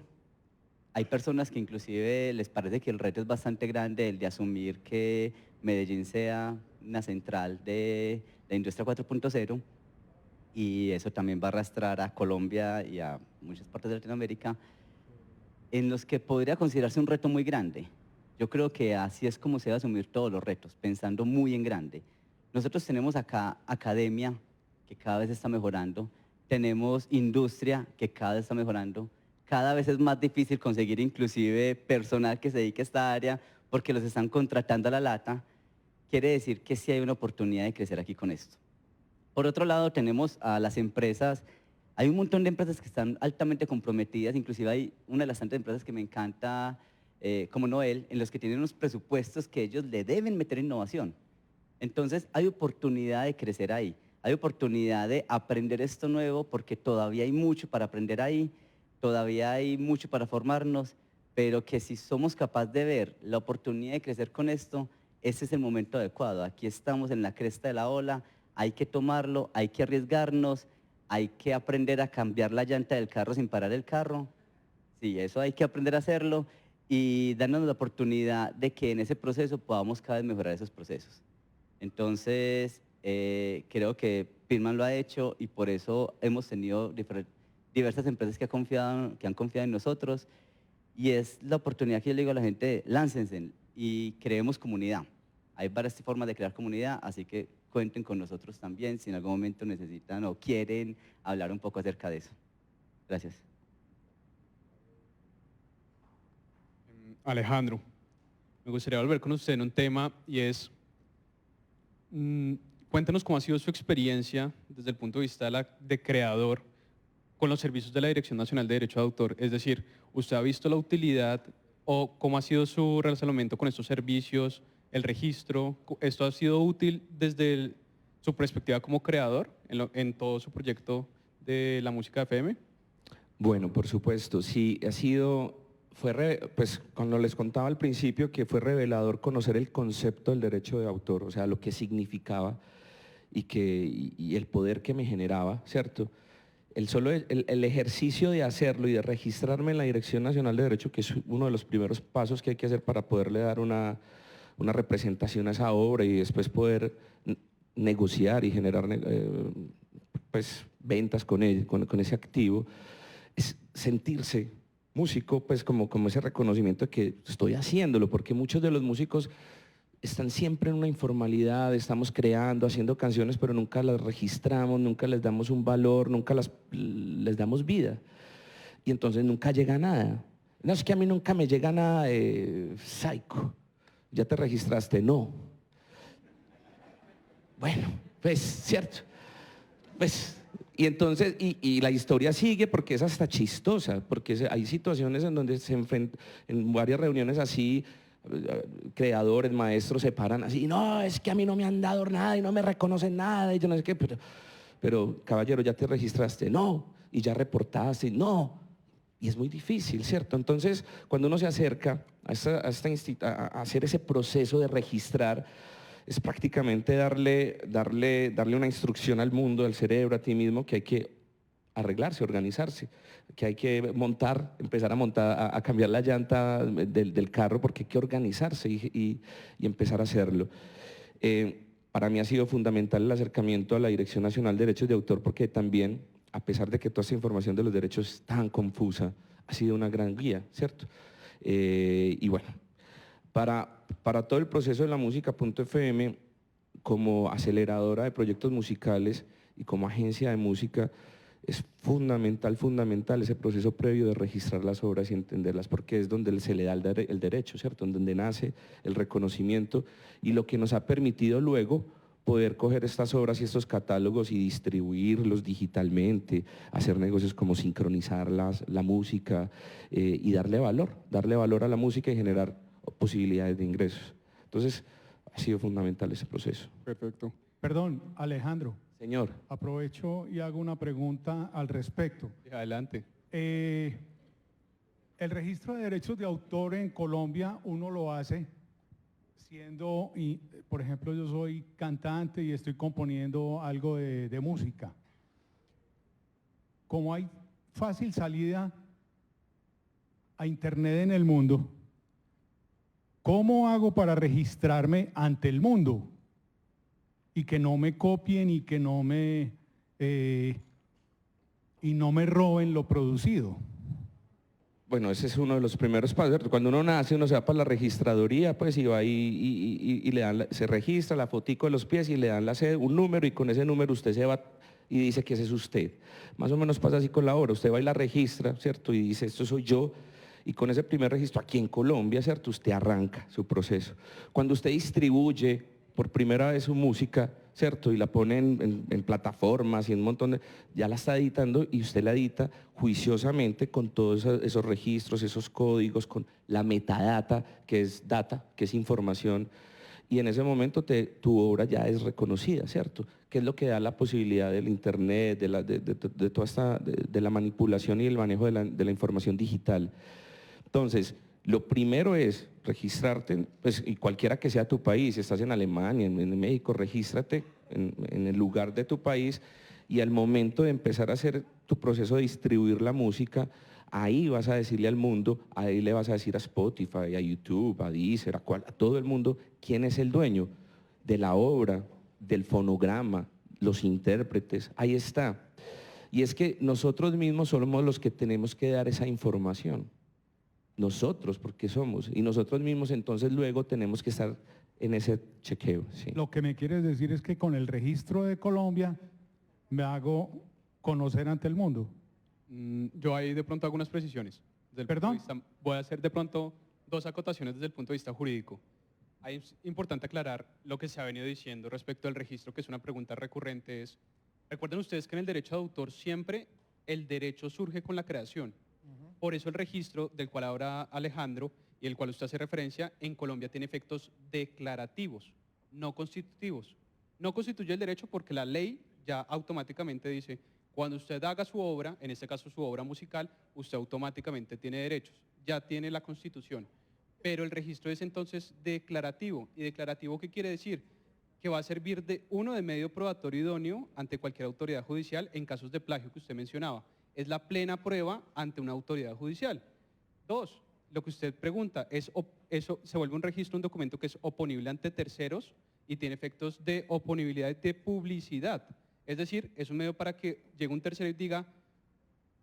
hay personas que inclusive les parece que el reto es bastante grande el de asumir que Medellín sea una central de la industria 4.0 y eso también va a arrastrar a Colombia y a muchas partes de Latinoamérica en los que podría considerarse un reto muy grande. Yo creo que así es como se debe asumir todos los retos, pensando muy en grande. Nosotros tenemos acá academia, que cada vez está mejorando, tenemos industria, que cada vez está mejorando, cada vez es más difícil conseguir inclusive personal que se dedique a esta área porque los están contratando a la lata. Quiere decir que sí hay una oportunidad de crecer aquí con esto. Por otro lado, tenemos a las empresas Hay un montón de empresas que están altamente comprometidas, inclusive hay una de las tantas empresas que me encanta, como Noel, en los que tienen unos presupuestos que ellos le deben meter innovación. Entonces hay oportunidad de crecer ahí, hay oportunidad de aprender esto nuevo porque todavía hay mucho para aprender ahí, todavía hay mucho para formarnos, pero que si somos capaces de ver la oportunidad de crecer con esto, ese es el momento adecuado. Aquí estamos en la cresta de la ola, hay que tomarlo, hay que arriesgarnos, hay que aprender a cambiar la llanta del carro sin parar el carro. Sí, eso hay que aprender a hacerlo y darnos la oportunidad de que en ese proceso podamos cada vez mejorar esos procesos. Entonces, creo que Pitman lo ha hecho y por eso hemos tenido diversas empresas que han confiado en nosotros y es la oportunidad que yo le digo a la gente, láncense y creemos comunidad. Hay varias formas de crear comunidad, así que cuenten con nosotros también si en algún momento necesitan o quieren hablar un poco acerca de eso. Gracias. Alejandro, me gustaría volver con usted en un tema y es, cuéntanos cómo ha sido su experiencia desde el punto de vista de creador con los servicios de la Dirección Nacional de Derecho de Autor. Es decir, ¿usted ha visto la utilidad o cómo ha sido su relacionamiento con estos servicios, el registro? ¿Esto ha sido útil desde su perspectiva como creador en todo su proyecto de la música FM? Bueno, por supuesto, sí, ha sido, pues cuando les contaba al principio que fue revelador conocer el concepto del derecho de autor, o sea, lo que significaba y el poder que me generaba, ¿cierto? El ejercicio de hacerlo y de registrarme en la Dirección Nacional de Derecho, que es uno de los primeros pasos que hay que hacer para poderle dar una representación a esa obra y después poder negociar y generar pues, ventas con ese activo, es sentirse músico, pues como ese reconocimiento de que estoy haciéndolo, porque muchos de los músicos están siempre en una informalidad, estamos creando, haciendo canciones, pero nunca las registramos, nunca les damos un valor, nunca les damos vida. Y entonces nunca llega nada. No, es que a mí nunca me llega nada de Psycho. ¿Ya te registraste? No. Bueno, pues, cierto. Pues, y entonces, y la historia sigue porque es hasta chistosa, porque hay situaciones en donde se enfrentan, en varias reuniones así, creadores, maestros se paran así, no, es que a mí no me han dado nada y no me reconocen nada y yo no sé qué, pero caballero, ¿ya te registraste? No, y ya reportaste, no, y es muy difícil, ¿cierto? Entonces, cuando uno se acerca a hacer ese proceso de registrar, es prácticamente darle una instrucción al mundo, al cerebro, a ti mismo, que hay que arreglarse, organizarse, que hay que empezar a montar, a cambiar la llanta del carro porque hay que organizarse y empezar a hacerlo. Para mí ha sido fundamental el acercamiento a la Dirección Nacional de Derechos de Autor porque también, a pesar de que toda esa información de los derechos es tan confusa, ha sido una gran guía, ¿cierto? Y bueno, para todo el proceso de la música.fm, como aceleradora de proyectos musicales y como agencia de música, es fundamental ese proceso previo de registrar las obras y entenderlas, porque es donde se le da el derecho, ¿cierto? Donde nace el reconocimiento y lo que nos ha permitido luego poder coger estas obras y estos catálogos y distribuirlos digitalmente, hacer negocios como sincronizar la música y darle valor a la música y generar posibilidades de ingresos. Entonces, ha sido fundamental ese proceso. Perfecto. Perdón, Alejandro. Señor. Aprovecho y hago una pregunta al respecto. Adelante. El registro de derechos de autor en Colombia uno lo hace siendo, por ejemplo, yo soy cantante y estoy componiendo algo de música. Como hay fácil salida a internet en el mundo, ¿cómo hago para registrarme ante el mundo? Y que no me copien y que no me roben lo producido. Bueno, ese es uno de los primeros pasos. Cuando uno nace, uno se va para la registraduría, pues y va y le dan se registra la fotico de los pies y le dan un número y con ese número usted se va y dice que ese es usted. Más o menos pasa así con la obra. Usted va y la registra, ¿cierto? Y dice, esto soy yo. Y con ese primer registro aquí en Colombia, ¿cierto? Usted arranca su proceso. Cuando usted distribuye por primera vez su música, ¿cierto? Y la pone en plataformas y en un montón de... Ya la está editando y usted la edita juiciosamente con todos esos registros, esos códigos, con la metadata, que es data, que es información. Y en ese momento tu obra ya es reconocida, ¿cierto? Que es lo que da la posibilidad del Internet, de toda esta, de la manipulación y el manejo de la información digital. Entonces, lo primero es registrarte, pues, y cualquiera que sea tu país, si estás en Alemania, en México, regístrate en el lugar de tu país y al momento de empezar a hacer tu proceso de distribuir la música, ahí vas a decirle al mundo, ahí le vas a decir a Spotify, a YouTube, a Deezer, a todo el mundo, quién es el dueño de la obra, del fonograma, los intérpretes, ahí está. Y es que nosotros mismos somos los que tenemos que dar esa información. Nosotros, porque somos, y nosotros mismos entonces luego tenemos que estar en ese chequeo. ¿Sí? Lo que me quieres decir es que con el registro de Colombia me hago conocer ante el mundo. Yo ahí de pronto hago unas precisiones. Desde el ¿Perdón? punto de vista- voy a hacer de pronto dos acotaciones desde el punto de vista jurídico. Ahí es importante aclarar lo que se ha venido diciendo respecto al registro, que es una pregunta recurrente. Recuerden ustedes que en el derecho de autor siempre el derecho surge con la creación. Por eso el registro del cual habla Alejandro y el cual usted hace referencia, en Colombia tiene efectos declarativos, no constitutivos. No constituye el derecho porque la ley ya automáticamente dice, cuando usted haga su obra, en este caso su obra musical, usted automáticamente tiene derechos, ya tiene la Constitución. Pero el registro es entonces declarativo. ¿Y declarativo qué quiere decir? Que va a servir de medio probatorio idóneo ante cualquier autoridad judicial en casos de plagio que usted mencionaba. Es la plena prueba ante una autoridad judicial. Dos, lo que usted pregunta, eso se vuelve un registro, un documento que es oponible ante terceros y tiene efectos de oponibilidad y de publicidad. Es decir, es un medio para que llegue un tercero y diga,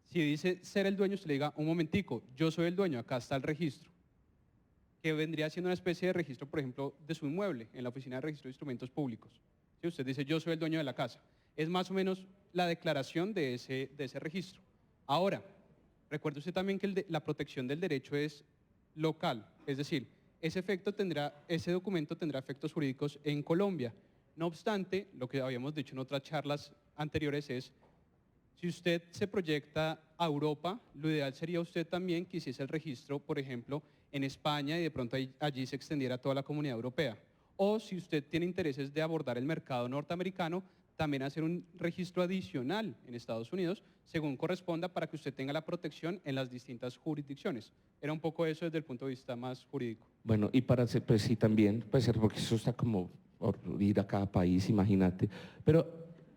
si dice ser el dueño, usted le diga, un momentico, yo soy el dueño, acá está el registro, que vendría siendo una especie de registro, por ejemplo, de su inmueble, en la Oficina de Registro de Instrumentos Públicos. Si usted dice, yo soy el dueño de la casa, es más o menos la declaración de ese registro. Ahora, recuerde usted también que la protección del derecho es local, es decir, ese documento tendrá efectos jurídicos en Colombia. No obstante, lo que habíamos dicho en otras charlas anteriores es, si usted se proyecta a Europa, lo ideal sería usted también que hiciese el registro, por ejemplo, en España y de pronto allí se extendiera a toda la comunidad europea. O si usted tiene intereses de abordar el mercado norteamericano, también hacer un registro adicional en Estados Unidos, según corresponda, para que usted tenga la protección en las distintas jurisdicciones. Era un poco eso desde el punto de vista más jurídico. Bueno, y para hacer, pues sí, también, puede ser, porque eso está como por ir a cada país, imagínate. Pero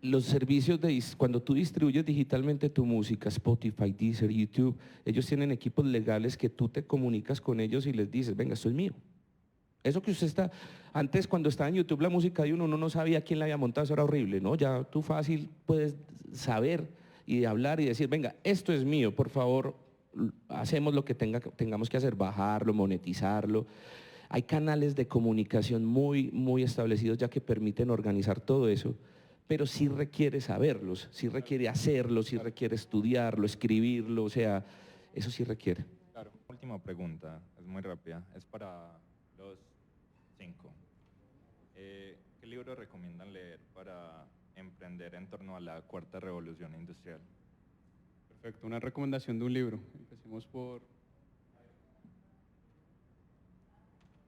los servicios cuando tú distribuyes digitalmente tu música, Spotify, Deezer, YouTube, ellos tienen equipos legales que tú te comunicas con ellos y les dices, venga, esto es mío. Eso que usted está, antes cuando estaba en YouTube la música de uno no sabía quién la había montado, eso era horrible, ¿no? Ya tú fácil puedes saber y hablar y decir, venga, esto es mío, por favor, hacemos lo que tengamos que hacer, bajarlo, monetizarlo. Hay canales de comunicación muy establecidos ya que permiten organizar todo eso, pero sí requiere saberlos, sí requiere hacerlo, sí requiere estudiarlo, escribirlo, o sea, eso sí requiere. Claro. Última pregunta, es muy rápida, es para los 5. ¿Qué libro recomiendan leer para emprender en torno a la cuarta revolución industrial? Perfecto, una recomendación de un libro. Empecemos por...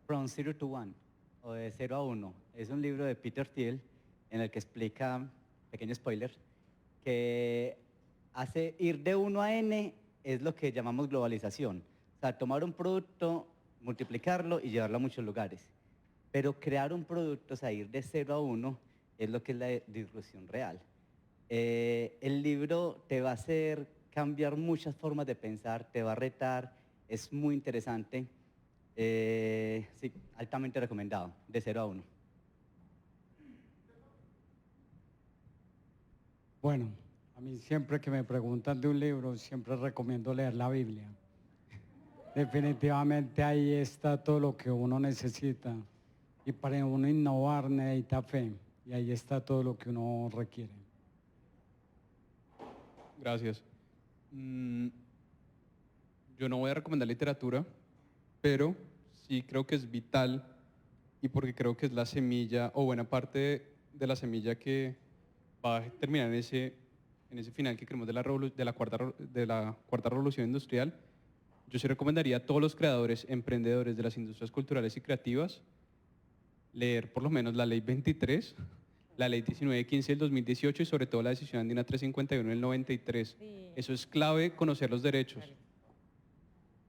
From Zero to One, o de 0 a 1. Es un libro de Peter Thiel en el que explica, pequeño spoiler, que hace ir de 1 a N es lo que llamamos globalización. O sea, tomar un producto, multiplicarlo y llevarlo a muchos lugares. Pero crear un producto, o sea, ir de 0 a 1, es lo que es la disrupción real. El libro te va a hacer cambiar muchas formas de pensar, te va a retar, es muy interesante. Sí, altamente recomendado, de 0 a 1. Bueno, a mí siempre que me preguntan de un libro, siempre recomiendo leer la Biblia. Definitivamente ahí está todo lo que uno necesita. Y para uno innovar necesita fe. Y ahí está todo lo que uno requiere. Gracias. Yo no voy a recomendar literatura, pero sí creo que es vital y porque creo que es la semilla o buena parte de la semilla que va a terminar en ese final que queremos de la cuarta revolución industrial. Yo sí recomendaría a todos los creadores, emprendedores de las industrias culturales y creativas leer por lo menos la Ley 23, la Ley 1915 del 2018 y sobre todo la Decisión Andina 351 del 93. Sí. Eso es clave, conocer los derechos.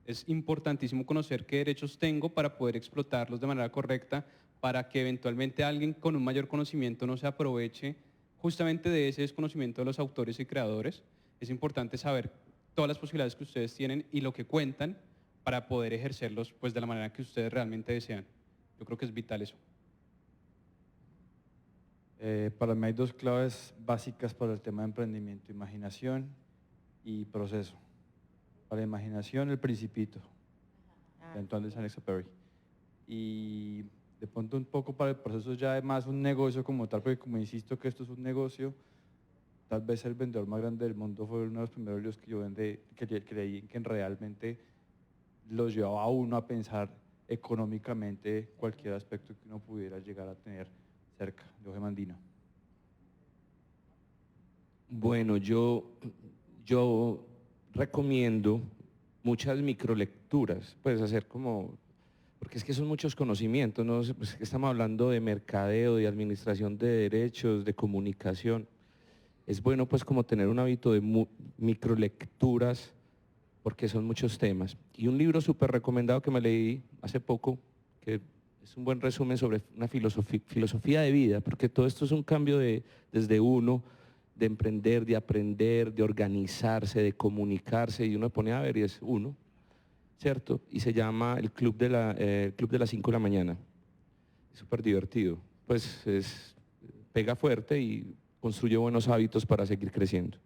Es importantísimo conocer qué derechos tengo para poder explotarlos de manera correcta, para que eventualmente alguien con un mayor conocimiento no se aproveche justamente de ese desconocimiento de los autores y creadores. Es importante saber todas las posibilidades que ustedes tienen y lo que cuentan para poder ejercerlos pues, de la manera que ustedes realmente desean. Yo creo que es vital eso. Para mí hay dos claves básicas para el tema de emprendimiento: imaginación y proceso. Para la imaginación, el Principito, de Antoine de Saint-Exupéry. Y de pronto un poco para el proceso ya es más un negocio como tal, porque como insisto que esto es un negocio, tal vez el vendedor más grande del mundo fue uno de los primeros libros que yo vendí, que creí que realmente los llevaba a uno a pensar económicamente cualquier aspecto que uno pudiera llegar a tener cerca. Jorge Mandino. Bueno, yo recomiendo muchas microlecturas, puedes hacer como, porque es que son muchos conocimientos, ¿no? Pues que estamos hablando de mercadeo, de administración de derechos, de comunicación. Es bueno pues como tener un hábito de microlecturas, porque son muchos temas. Y un libro súper recomendado que me leí hace poco, que es un buen resumen sobre una filosofía de vida, porque todo esto es un cambio desde uno, de emprender, de aprender, de organizarse, de comunicarse, y uno pone a ver y es uno, ¿cierto? Y se llama el Club de las 5 de la mañana. Es súper divertido. Pues pega fuerte y construye buenos hábitos para seguir creciendo.